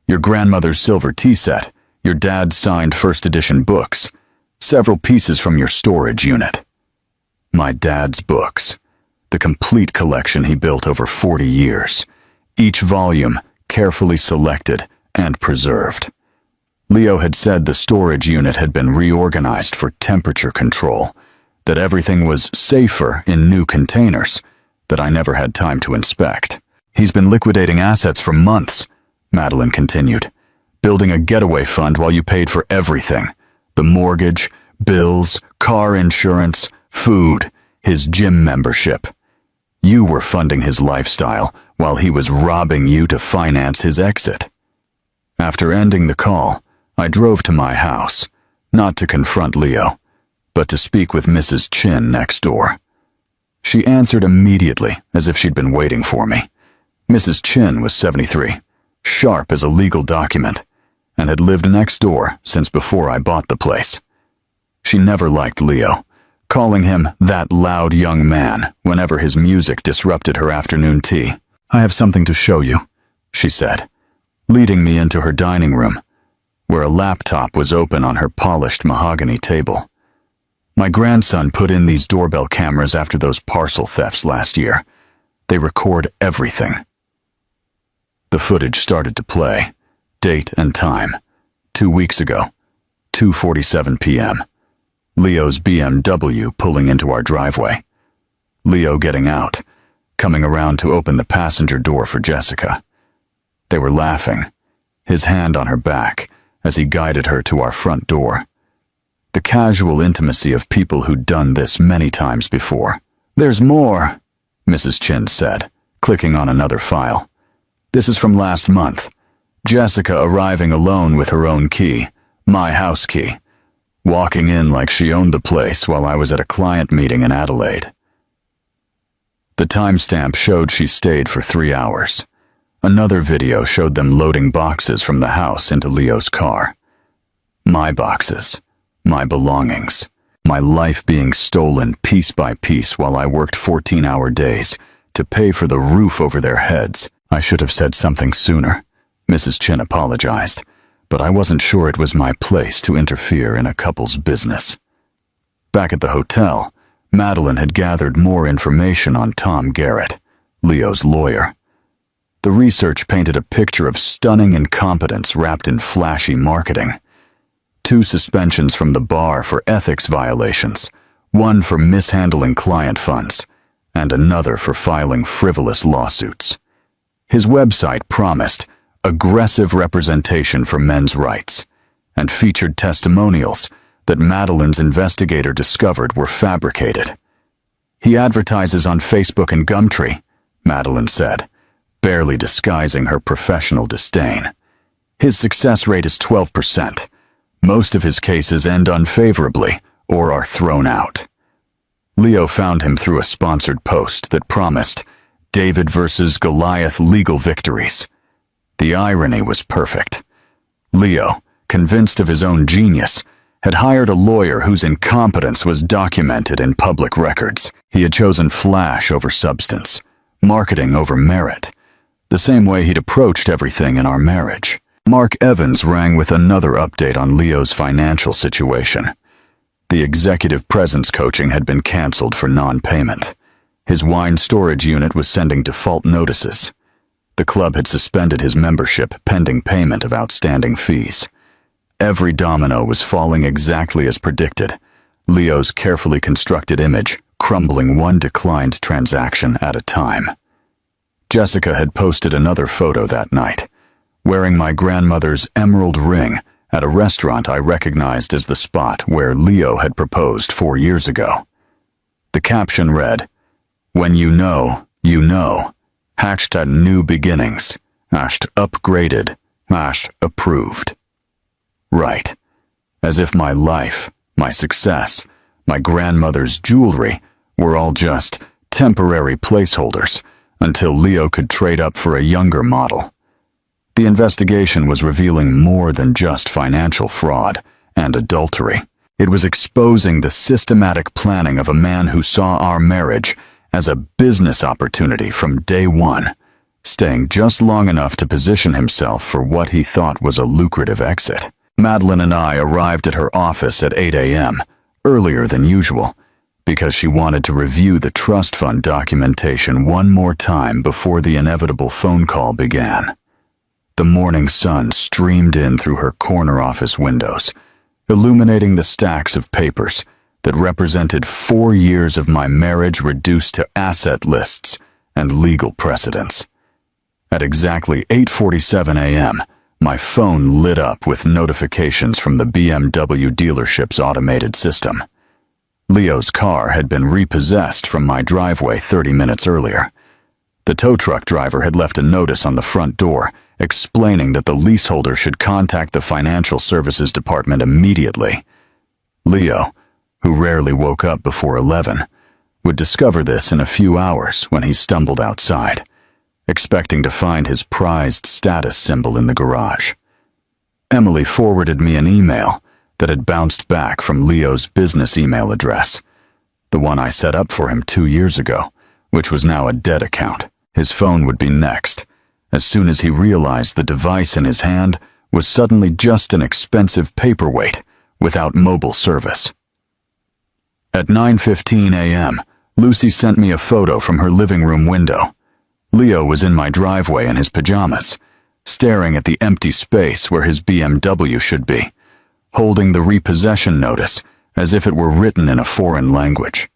Your grandmother's silver tea set, your dad's signed first edition books, several pieces from your storage unit." My dad's books. The complete collection he built over 40 years. Each volume carefully selected and preserved. Leo had said the storage unit had been reorganized for temperature control, that everything was safer in new containers, that I never had time to inspect. "He's been liquidating assets for months," Madeline continued, "building a getaway fund while you paid for everything. The mortgage, bills, car insurance, food, his gym membership. You were funding his lifestyle while he was robbing you to finance his exit." After ending the call, I drove to my house, not to confront Leo, but to speak with Mrs. Chin next door. She answered immediately, as if she'd been waiting for me. Mrs. Chin was 73, sharp as a legal document, and had lived next door since before I bought the place. She never liked Leo, calling him that loud young man whenever his music disrupted her afternoon tea. "I have something to show you," she said, leading me into her dining room, where a laptop was open on her polished mahogany table. "My grandson put in these doorbell cameras after those parcel thefts last year. They record everything." The footage started to play. Date and time. 2 weeks ago, 2:47 p.m. Leo's BMW pulling into our driveway. Leo getting out, coming around to open the passenger door for Jessica. They were laughing, his hand on her back as he guided her to our front door. The casual intimacy of people who'd done this many times before. "There's more," Mrs. Chin said, clicking on another file. "This is from last month. Jessica arriving alone with her own key, my house key, walking in like she owned the place while I was at a client meeting in Adelaide." The timestamp showed she stayed for 3 hours. Another video showed them loading boxes from the house into Leo's car. My boxes, my belongings, my life being stolen piece by piece while I worked 14-hour days to pay for the roof over their heads. "I should have said something sooner," Mrs. Chin apologized, but I wasn't sure it was my place to interfere in a couple's business. Back at the hotel, Madeline had gathered more information on Tom Garrett, Leo's lawyer. The research painted a picture of stunning incompetence wrapped in flashy marketing. 2 suspensions from the bar for ethics violations, 1 for mishandling client funds, and another for filing frivolous lawsuits. His website promised aggressive representation for men's rights and featured testimonials that Madeline's investigator discovered were fabricated. "He advertises on Facebook and Gumtree," Madeline said, barely disguising her professional disdain. "His success rate is 12%. Most of his cases end unfavorably or are thrown out." Leo found him through a sponsored post that promised David versus Goliath legal victories. The irony was perfect. Leo, convinced of his own genius, had hired a lawyer whose incompetence was documented in public records. He had chosen flash over substance, marketing over merit, the same way he'd approached everything in our marriage. Mark Evans rang with another update on Leo's financial situation. The executive presence coaching had been canceled for non-payment. His wine storage unit was sending default notices. The club had suspended his membership pending payment of outstanding fees. Every domino was falling exactly as predicted, Leo's carefully constructed image crumbling one declined transaction at a time. Jessica had posted another photo that night, wearing my grandmother's emerald ring at a restaurant I recognized as the spot where Leo had proposed 4 years ago. The caption read, "When you know, you know. Hashtag new beginnings. Hashtag upgraded. Hashtag approved." Right. As if my life, my success, my grandmother's jewelry were all just temporary placeholders until Leo could trade up for a younger model. The investigation was revealing more than just financial fraud and adultery. It was exposing the systematic planning of a man who saw our marriage as a business opportunity from day one, staying just long enough to position himself for what he thought was a lucrative exit. Madeline and I arrived at her office at 8 a.m., earlier than usual, because she wanted to review the trust fund documentation one more time before the inevitable phone call began. The morning sun streamed in through her corner office windows, illuminating the stacks of papers that represented 4 years of my marriage reduced to asset lists and legal precedents. At exactly 8:47 a.m., my phone lit up with notifications from the BMW dealership's automated system. Leo's car had been repossessed from my driveway 30 minutes earlier. The tow truck driver had left a notice on the front door explaining that the leaseholder should contact the financial services department immediately. Leo, who rarely woke up before 11, would discover this in a few hours when he stumbled outside, expecting to find his prized status symbol in the garage. Emily forwarded me an email that had bounced back from Leo's business email address, the one I set up for him 2 years ago, which was now a dead account. His phone would be next, as soon as he realized the device in his hand was suddenly just an expensive paperweight without mobile service. At 9:15 a.m., Lucy sent me a photo from her living room window. Leo was in my driveway in his pajamas, staring at the empty space where his BMW should be, holding the repossession notice as if it were written in a foreign language.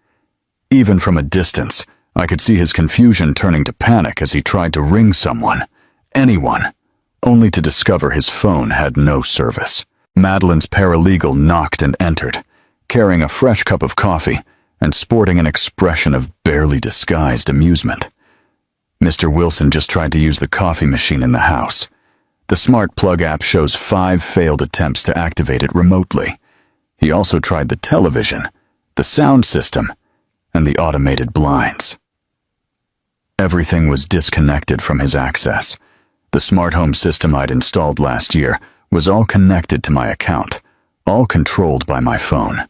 Even from a distance, I could see his confusion turning to panic as he tried to ring someone, anyone, only to discover his phone had no service. Madeline's paralegal knocked and entered, carrying a fresh cup of coffee and sporting an expression of barely disguised amusement. Mr. Wilson just tried to use the coffee machine in the house. The smart plug app shows 5 failed attempts to activate it remotely. He also tried the television, the sound system, and the automated blinds. Everything was disconnected from his access. The smart home system I'd installed last year was all connected to my account, all controlled by my phone.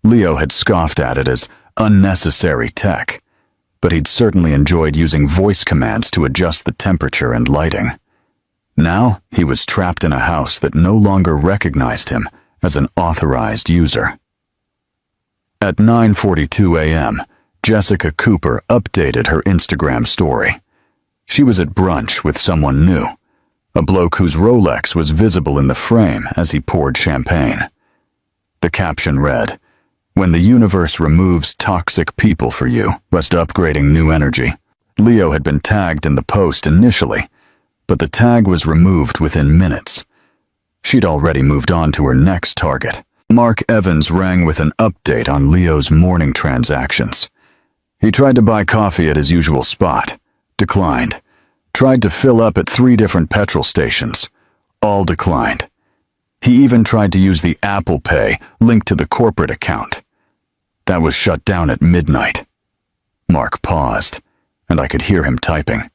Leo had scoffed at it as unnecessary tech, but he'd certainly enjoyed using voice commands to adjust the temperature and lighting. Now he was trapped in a house that no longer recognized him as an authorized user. At 9:42 a.m., Jessica Cooper updated her Instagram story. She was at brunch with someone new, a bloke whose Rolex was visible in the frame as he poured champagne. The caption read, "When the universe removes toxic people for you, just upgrading new energy." Leo had been tagged in the post initially, but the tag was removed within minutes. She'd already moved on to her next target. Mark Evans rang with an update on Leo's morning transactions. He tried to buy coffee at his usual spot, declined. Tried to fill up at 3 different petrol stations, all declined. He even tried to use the Apple Pay linked to the corporate account. That was shut down at midnight. Mark paused, and I could hear him typing.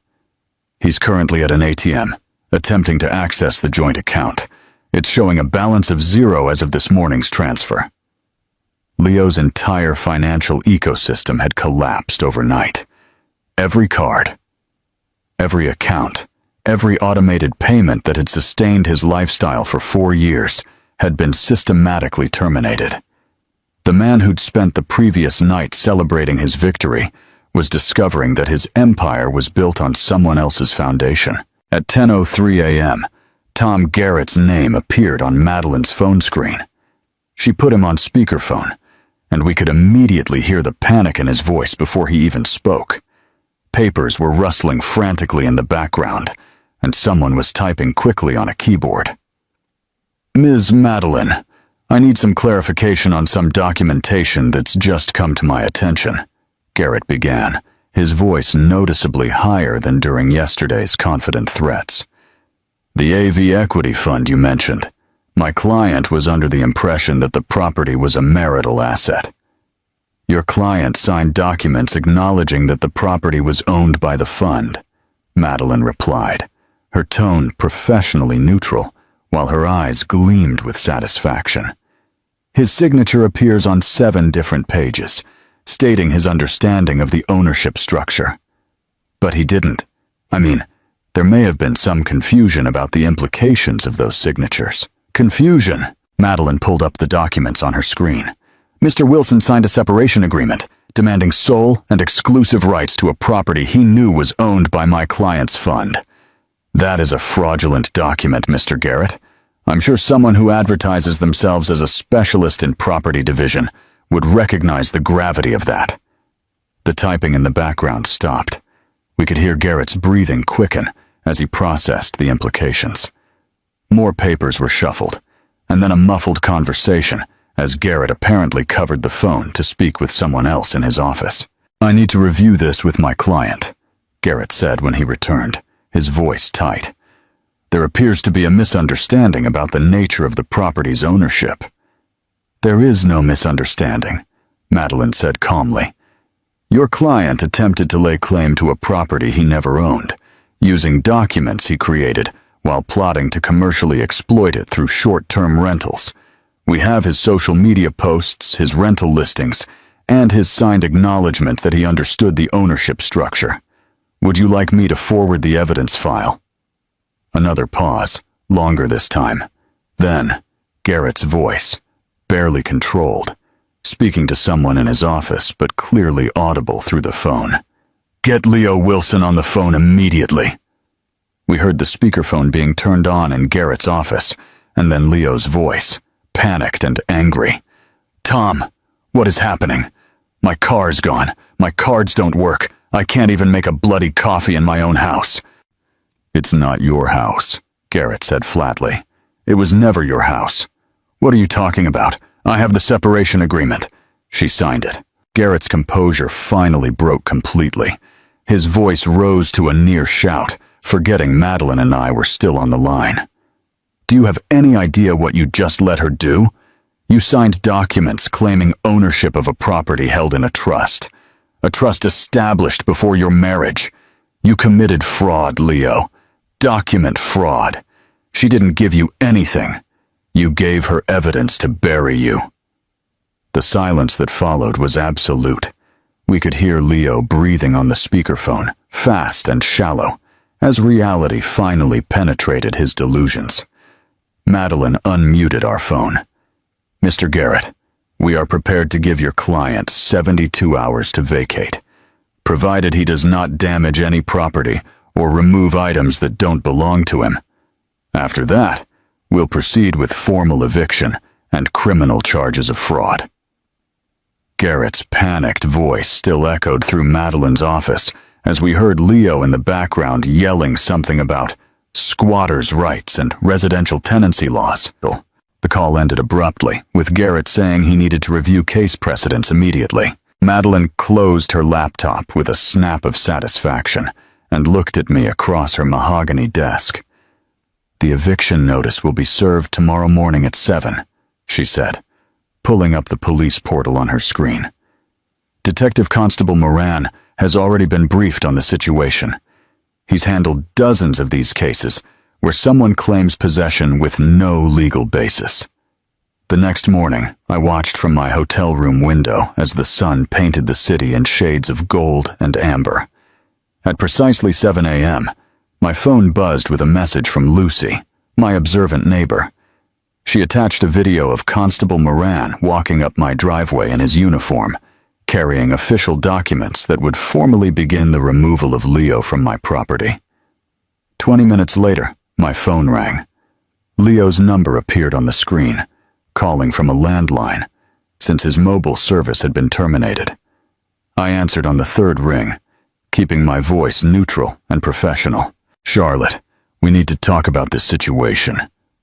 He's currently at an ATM, attempting to access the joint account. It's showing a balance of 0 as of this morning's transfer. Leo's entire financial ecosystem had collapsed overnight. Every card, Every account, every automated payment that had sustained his lifestyle for 4 years had been systematically terminated. The man who'd spent the previous night celebrating his victory was discovering that his empire was built on someone else's foundation. At 10:03 a.m., Tom Garrett's name appeared on Madeline's phone screen. She put him on speakerphone, and we could immediately hear the panic in his voice before he even spoke. Papers were rustling frantically in the background, and someone was typing quickly on a keyboard. "Ms. Madeline, I need some clarification on some documentation that's just come to my attention," Garrett began, his voice noticeably higher than during yesterday's confident threats. "The AV equity fund you mentioned. My client was under the impression that the property was a marital asset. Your client signed documents acknowledging that the property was owned by the fund," Madeline replied, her tone professionally neutral, while her eyes gleamed with satisfaction. "His signature appears on 7 different pages, stating his understanding of the ownership structure. But he didn't. I mean, there may have been some confusion about the implications of those signatures." "Confusion?" Madeline pulled up the documents on her screen. "Mr. Wilson signed a separation agreement, demanding sole and exclusive rights to a property he knew was owned by my client's fund. That is a fraudulent document, Mr. Garrett. I'm sure someone who advertises themselves as a specialist in property division would recognize the gravity of that." The typing in the background stopped. We could hear Garrett's breathing quicken as he processed the implications. More papers were shuffled, and then a muffled conversation as Garrett apparently covered the phone to speak with someone else in his office. "I need to review this with my client," Garrett said when he returned, his voice tight. "There appears to be a misunderstanding about the nature of the property's ownership." "There is no misunderstanding," Madeline said calmly. "Your client attempted to lay claim to a property he never owned, using documents he created while plotting to commercially exploit it through short-term rentals. We have his social media posts, his rental listings, and his signed acknowledgement that he understood the ownership structure. Would you like me to forward the evidence file?" Another pause, longer this time. Then, Garrett's voice, barely controlled, speaking to someone in his office but clearly audible through the phone. "Get Leo Wilson on the phone immediately." We heard the speakerphone being turned on in Garrett's office, and then Leo's voice, panicked and angry. "Tom, what is happening? My car's gone. My cards don't work. I can't even make a bloody coffee in my own house." "It's not your house," Garrett said flatly. "It was never your house. What are you talking about? I have the separation agreement." She signed it. Garrett's composure finally broke completely. His voice rose to a near shout, forgetting Madeline and I were still on the line. "Do you have any idea what you just let her do? You signed documents claiming ownership of a property held in a trust established before your marriage. You committed fraud, Leo. Document fraud. She didn't give you anything. You gave her evidence to bury you." The silence that followed was absolute. We could hear Leo breathing on the speakerphone, fast and shallow, as reality finally penetrated his delusions. Madeline unmuted our phone. "Mr. Garrett, we are prepared to give your client 72 hours to vacate, provided he does not damage any property or remove items that don't belong to him. After that, we'll proceed with formal eviction and criminal charges of fraud." Garrett's panicked voice still echoed through Madeline's office as we heard Leo in the background yelling something about squatters' rights and residential tenancy laws. The call ended abruptly, with Garrett saying he needed to review case precedents immediately. Madeline closed her laptop with a snap of satisfaction and looked at me across her mahogany desk. "The eviction notice will be served tomorrow morning at 7, she said, pulling up the police portal on her screen. "Detective Constable Moran has already been briefed on the situation. He's handled dozens of these cases where someone claims possession with no legal basis." The next morning, I watched from my hotel room window as the sun painted the city in shades of gold and amber. At precisely 7 a.m., my phone buzzed with a message from Lucy, my observant neighbor. She attached a video of Constable Moran walking up my driveway in his uniform, carrying official documents that would formally begin the removal of Leo from my property. 20 minutes later, my phone rang. Leo's number appeared on the screen, calling from a landline, since his mobile service had been terminated. I answered on the third ring, keeping my voice neutral and professional. "Charlotte, we need to talk about this situation,"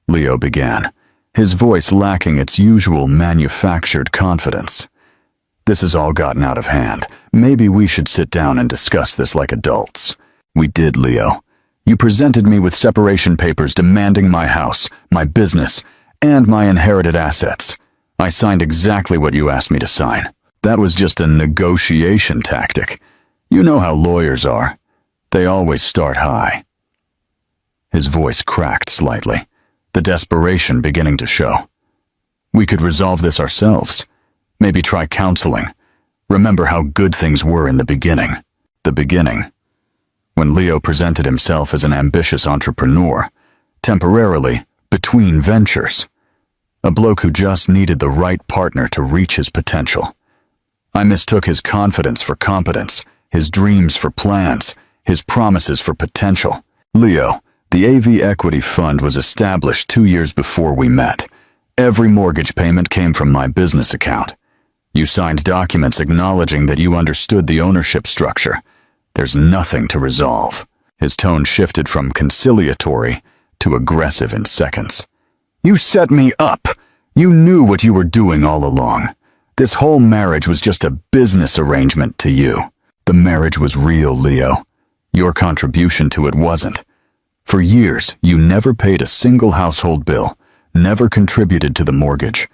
Leo began, his voice lacking its usual manufactured confidence. "This has all gotten out of hand. Maybe we should sit down and discuss this like adults." "We did, Leo. You presented me with separation papers demanding my house, my business, and my inherited assets. I signed exactly what you asked me to sign. That was just a negotiation tactic. You know how lawyers are. They always start high." His voice cracked slightly, the desperation beginning to show. "We could resolve this ourselves. Maybe try counseling. Remember how good things were in the beginning." The beginning. When Leo presented himself as an ambitious entrepreneur, temporarily between ventures. A bloke who just needed the right partner to reach his potential. I mistook his confidence for competence, his dreams for plans, his promises for potential. "Leo, the AV Equity Fund was established 2 years before we met. Every mortgage payment came from my business account. You signed documents acknowledging that you understood the ownership structure. There's nothing to resolve." His tone shifted from conciliatory to aggressive in seconds. "You set me up. You knew what you were doing all along. This whole marriage was just a business arrangement to you." "The marriage was real, Leo. Your contribution to it wasn't. For years, you never paid a single household bill, never contributed to the mortgage,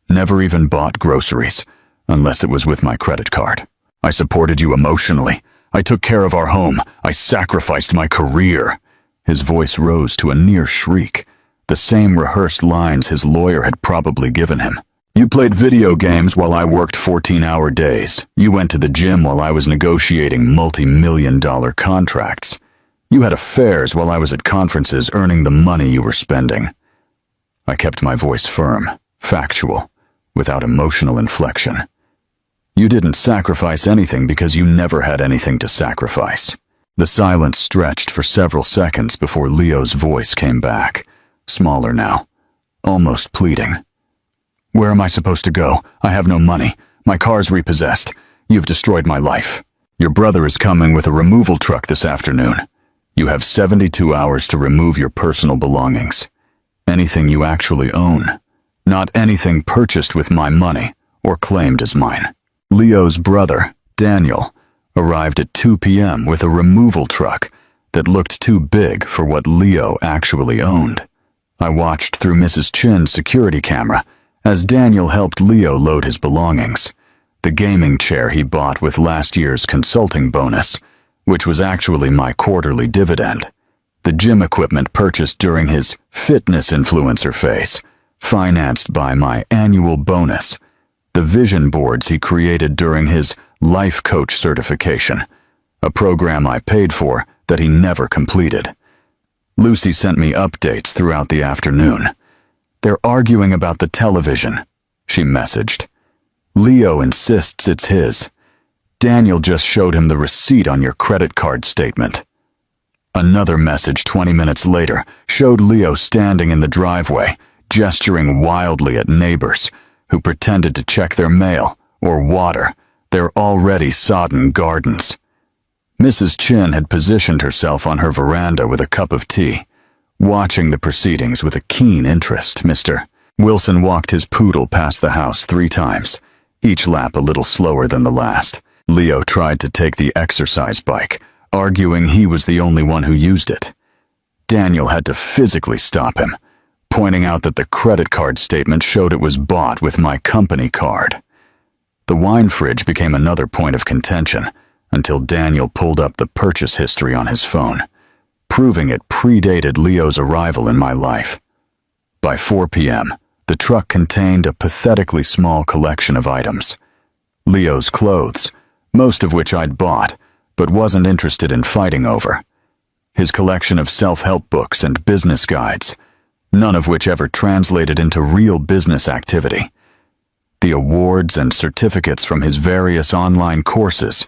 never even bought groceries, unless it was with my credit card. I supported you emotionally. I took care of our home. I sacrificed my career." His voice rose to a near shriek, the same rehearsed lines his lawyer had probably given him. "You played video games while I worked 14-hour days. You went to the gym while I was negotiating multi-million-dollar contracts. You had affairs while I was at conferences earning the money you were spending." I kept my voice firm, factual, without emotional inflection. "You didn't sacrifice anything because you never had anything to sacrifice." The silence stretched for several seconds before Leo's voice came back, smaller now, almost pleading. "Where am I supposed to go? I have no money. My car's repossessed. You've destroyed my life. Your brother is coming with a removal truck this afternoon. You have 72 hours to remove your personal belongings. Anything you actually own, not anything purchased with my money or claimed as mine." Leo's brother, Daniel, arrived at 2 p.m. with a removal truck that looked too big for what Leo actually owned. I watched through Mrs. Chin's security camera as Daniel helped Leo load his belongings. The gaming chair he bought with last year's consulting bonus, which was actually my quarterly dividend. The gym equipment purchased during his fitness influencer phase, financed by my annual bonus. The vision boards he created during his life coach certification, a program I paid for that he never completed. Lucy sent me updates throughout the afternoon. "They're arguing about the television," she messaged. "Leo insists it's his. Daniel just showed him the receipt on your credit card statement." Another message 20 minutes later showed Leo standing in the driveway, gesturing wildly at neighbors who pretended to check their mail or water their already sodden gardens. Mrs. Chin had positioned herself on her veranda with a cup of tea, watching the proceedings with a keen interest. Mr. Wilson walked his poodle past the house 3 times, each lap a little slower than the last. Leo tried to take the exercise bike, arguing he was the only one who used it. Daniel had to physically stop him, pointing out that the credit card statement showed it was bought with my company card. The wine fridge became another point of contention until Daniel pulled up the purchase history on his phone, proving it predated Leo's arrival in my life. By 4 p.m., the truck contained a pathetically small collection of items. Leo's clothes, most of which I'd bought, but wasn't interested in fighting over. His collection of self-help books and business guides, none of which ever translated into real business activity. The awards and certificates from his various online courses,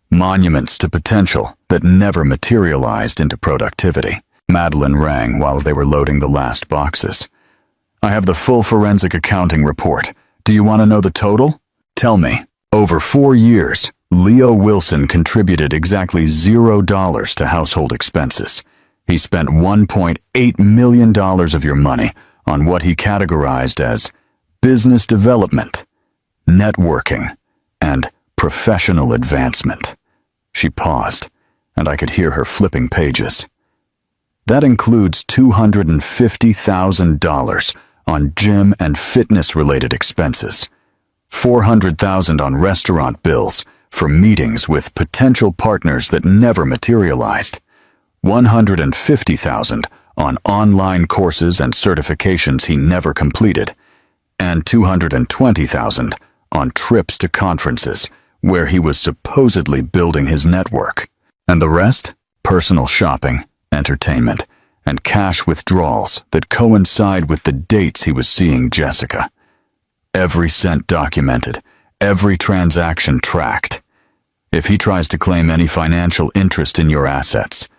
monuments to potential that never materialized into productivity. Madeline rang while they were loading the last boxes. "I have the full forensic accounting report. Do you want to know the total?" "Tell me." Over 4 years, Leo Wilson contributed exactly $0 to household expenses. He spent $1.8 million of your money on what he categorized as business development, networking, and professional advancement. She paused, and I could hear her flipping pages. That includes $250,000 on gym and fitness-related expenses, $400,000 on restaurant bills for meetings with potential partners that never materialized, $150,000 on online courses and certifications he never completed, and $220,000 on trips to conferences where he was supposedly building his network. And the rest? Personal shopping, entertainment, and cash withdrawals that coincide with the dates he was seeing Jessica. Every cent documented, every transaction tracked. If he tries to claim any financial interest in your assets,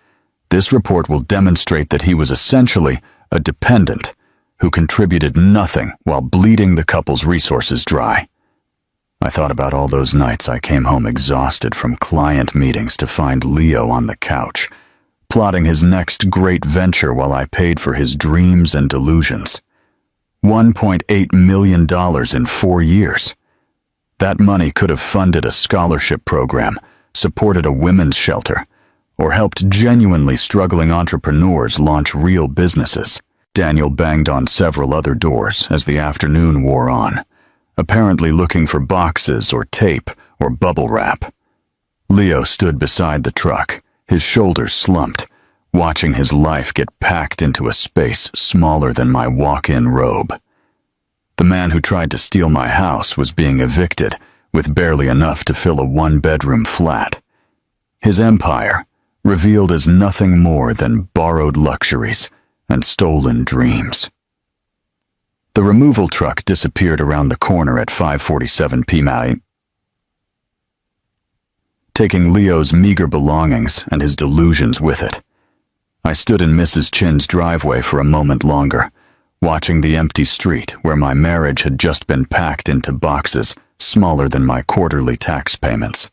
this report will demonstrate that he was essentially a dependent who contributed nothing while bleeding the couple's resources dry. I thought about all those nights I came home exhausted from client meetings to find Leo on the couch, plotting his next great venture while I paid for his dreams and delusions. $1.8 million in 4 years. That money could have funded a scholarship program, supported a women's shelter, or helped genuinely struggling entrepreneurs launch real businesses. Daniel banged on several other doors as the afternoon wore on, apparently looking for boxes or tape or bubble wrap. Leo stood beside the truck, his shoulders slumped, watching his life get packed into a space smaller than my walk-in robe. The man who tried to steal my house was being evicted, with barely enough to fill a one-bedroom flat. His empire, revealed as nothing more than borrowed luxuries and stolen dreams. The removal truck disappeared around the corner at 5:47 p.m., taking Leo's meager belongings and his delusions with it. I stood in Mrs. Chin's driveway for a moment longer, watching the empty street where my marriage had just been packed into boxes smaller than my quarterly tax payments.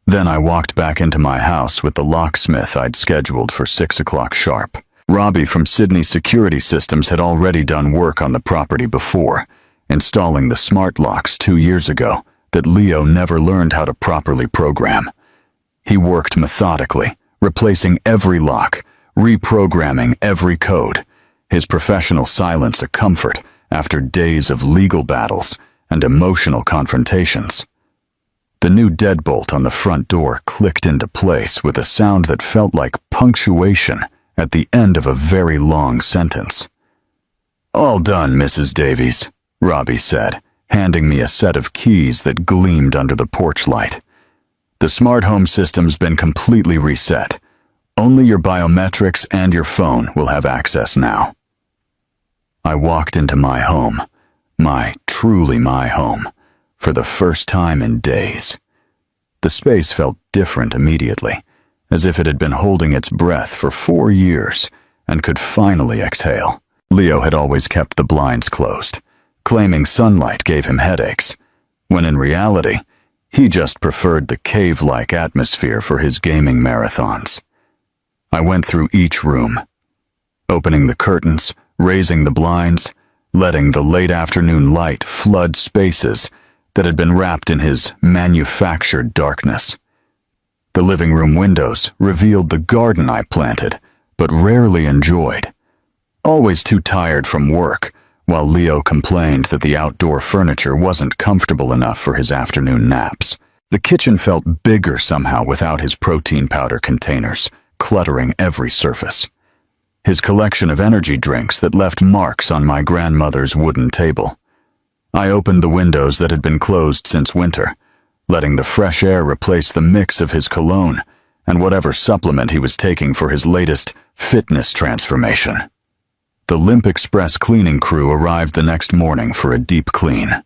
Then I walked back into my house with the locksmith I'd scheduled for 6 o'clock sharp. Robbie from Sydney Security Systems had already done work on the property before, installing the smart locks 2 years ago that Leo never learned how to properly program. He worked methodically, replacing every lock, reprogramming every code, his professional silence a comfort after days of legal battles and emotional confrontations. The new deadbolt on the front door clicked into place with a sound that felt like punctuation at the end of a very long sentence. "All done, Mrs. Davies," Robbie said, handing me a set of keys that gleamed under the porch light. "The smart home system's been completely reset. Only your biometrics and your phone will have access now." I walked into my home, truly my home, for the first time in days. The space felt different immediately, as if it had been holding its breath for 4 years and could finally exhale. Leo had always kept the blinds closed, claiming sunlight gave him headaches, when in reality, he just preferred the cave-like atmosphere for his gaming marathons. I went through each room, opening the curtains, raising the blinds, letting the late afternoon light flood spaces that had been wrapped in his manufactured darkness. The living room windows revealed the garden I planted, but rarely enjoyed. Always too tired from work, while Leo complained that the outdoor furniture wasn't comfortable enough for his afternoon naps. The kitchen felt bigger somehow without his protein powder containers, cluttering every surface. His collection of energy drinks that left marks on my grandmother's wooden table. I opened the windows that had been closed since winter, letting the fresh air replace the mix of his cologne and whatever supplement he was taking for his latest fitness transformation. The Limp Express cleaning crew arrived the next morning for a deep clean.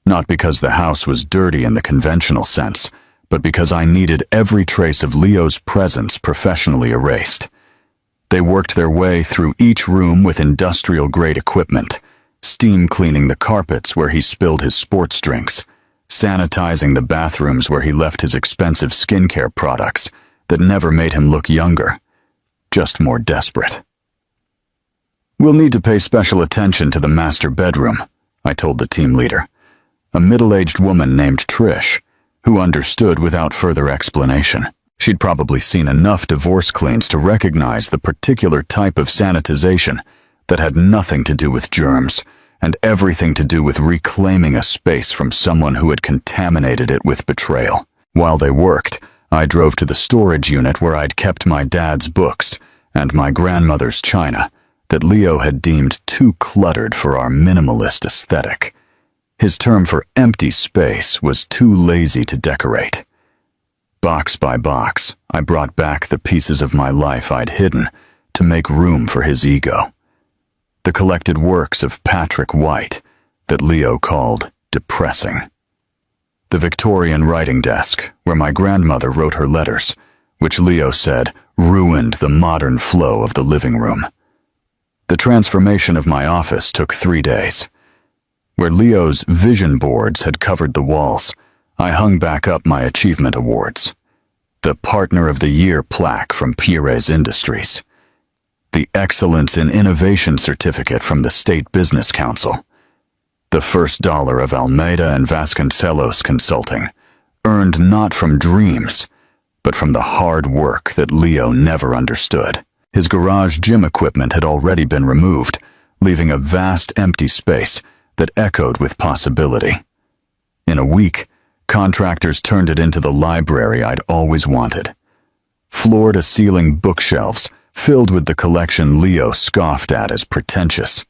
Not because the house was dirty in the conventional sense, but because I needed every trace of Leo's presence professionally erased. They worked their way through each room with industrial-grade equipment, steam cleaning the carpets where he spilled his sports drinks, sanitizing the bathrooms where he left his expensive skincare products that never made him look younger, just more desperate. "We'll need to pay special attention to the master bedroom," I told the team leader, a middle-aged woman named Trish, who understood without further explanation. She'd probably seen enough divorce cleans to recognize the particular type of sanitization that had nothing to do with germs and everything to do with reclaiming a space from someone who had contaminated it with betrayal. While they worked, I drove to the storage unit where I'd kept my dad's books and my grandmother's china that Leo had deemed too cluttered for our minimalist aesthetic. His term for empty space was too lazy to decorate. Box by box, I brought back the pieces of my life I'd hidden to make room for his ego. The collected works of Patrick White that Leo called depressing. The Victorian writing desk where my grandmother wrote her letters, which Leo said ruined the modern flow of the living room. The transformation of my office took 3 days. Where Leo's vision boards had covered the walls, I hung back up my achievement awards. The Partner of the Year plaque from Mistress Industries. The Excellence in Innovation certificate from the State Business Council. The first dollar of Almeida and Vasconcelos Consulting, earned not from dreams, but from the hard work that Leo never understood. His garage gym equipment had already been removed, leaving a vast empty space that echoed with possibility. In a week, contractors turned it into the library I'd always wanted. Floor-to-ceiling bookshelves filled with the collection Leo scoffed at as pretentious.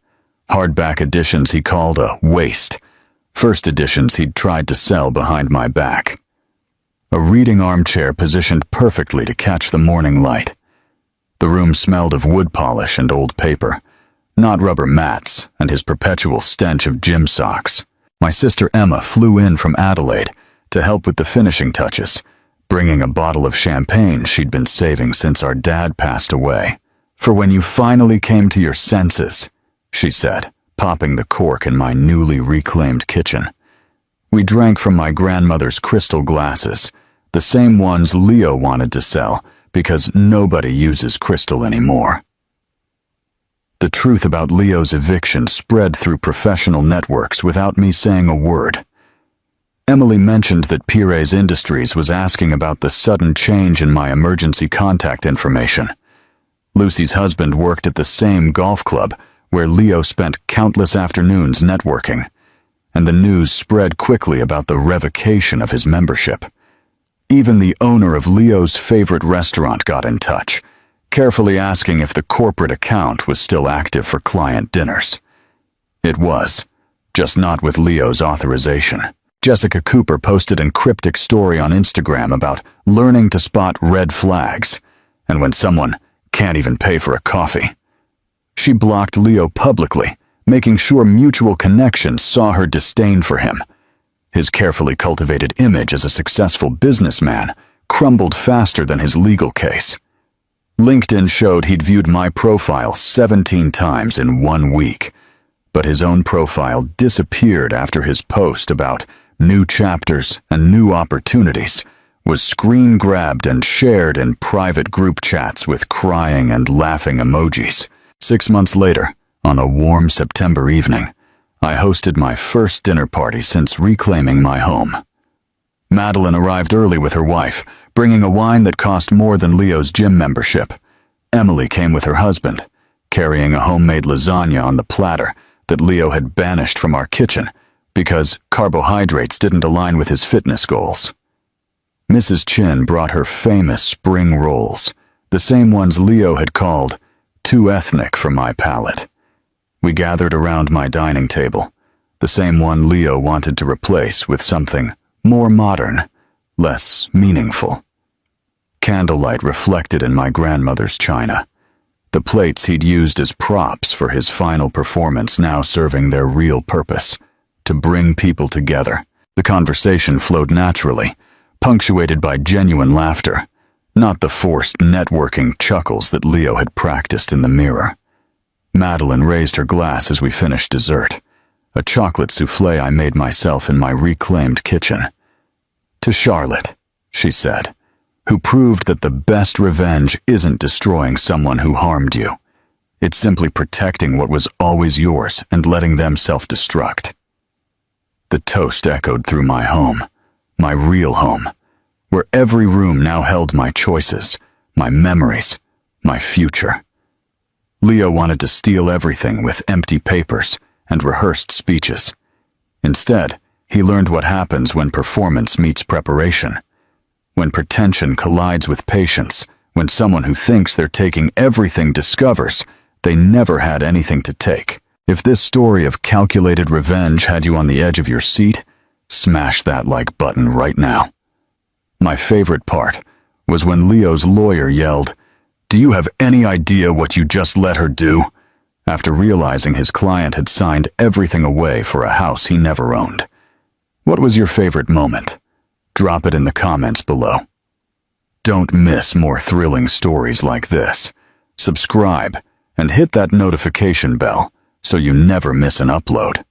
Hardback editions he called a waste. First editions he'd tried to sell behind my back. A reading armchair positioned perfectly to catch the morning light. The room smelled of wood polish and old paper, not rubber mats and his perpetual stench of gym socks. My sister Emma flew in from Adelaide to help with the finishing touches, bringing a bottle of champagne she'd been saving since our dad passed away. "For when you finally came to your senses," she said, popping the cork in my newly reclaimed kitchen. We drank from my grandmother's crystal glasses, the same ones Leo wanted to sell because nobody uses crystal anymore. The truth about Leo's eviction spread through professional networks without me saying a word. Emily mentioned that Mistress Industries was asking about the sudden change in my emergency contact information. Lucy's husband worked at the same golf club where Leo spent countless afternoons networking, and the news spread quickly about the revocation of his membership. Even the owner of Leo's favorite restaurant got in touch, carefully asking if the corporate account was still active for client dinners. It was, just not with Leo's authorization. Jessica Cooper posted a cryptic story on Instagram about learning to spot red flags, and when someone can't even pay for a coffee. She blocked Leo publicly, making sure mutual connections saw her disdain for him. His carefully cultivated image as a successful businessman crumbled faster than his legal case. LinkedIn showed he'd viewed my profile 17 times in 1 week, but his own profile disappeared after his post about new chapters and new opportunities was screen-grabbed and shared in private group chats with crying and laughing emojis. 6 months later, on a warm September evening, I hosted my first dinner party since reclaiming my home. Madeline arrived early with her wife, bringing a wine that cost more than Leo's gym membership. Emily came with her husband, carrying a homemade lasagna on the platter that Leo had banished from our kitchen because carbohydrates didn't align with his fitness goals. Mrs. Chin brought her famous spring rolls, the same ones Leo had called too ethnic for my palate. We gathered around my dining table, the same one Leo wanted to replace with something More modern, less meaningful. Candlelight reflected in my grandmother's china. The plates he'd used as props for his final performance now serving their real purpose, to bring people together. The conversation flowed naturally, punctuated by genuine laughter, not the forced networking chuckles that Leo had practiced in the mirror. Madeline raised her glass as we finished dessert, a chocolate souffle I made myself in my reclaimed kitchen. To Charlotte, she said, who proved that the best revenge isn't destroying someone who harmed you. It's simply protecting what was always yours and letting them self-destruct. The toast echoed through my home, my real home, where every room now held my choices, my memories, my future. Leo wanted to steal everything with empty papers and rehearsed speeches. Instead, he learned what happens when performance meets preparation, when pretension collides with patience, when someone who thinks they're taking everything discovers they never had anything to take. If this story of calculated revenge had you on the edge of your seat, smash that like button right now. My favorite part was when Leo's lawyer yelled, "Do you have any idea what you just let her do?" after realizing his client had signed everything away for a house he never owned. What was your favorite moment? Drop it in the comments below. Don't miss more thrilling stories like this. Subscribe and hit that notification bell so you never miss an upload.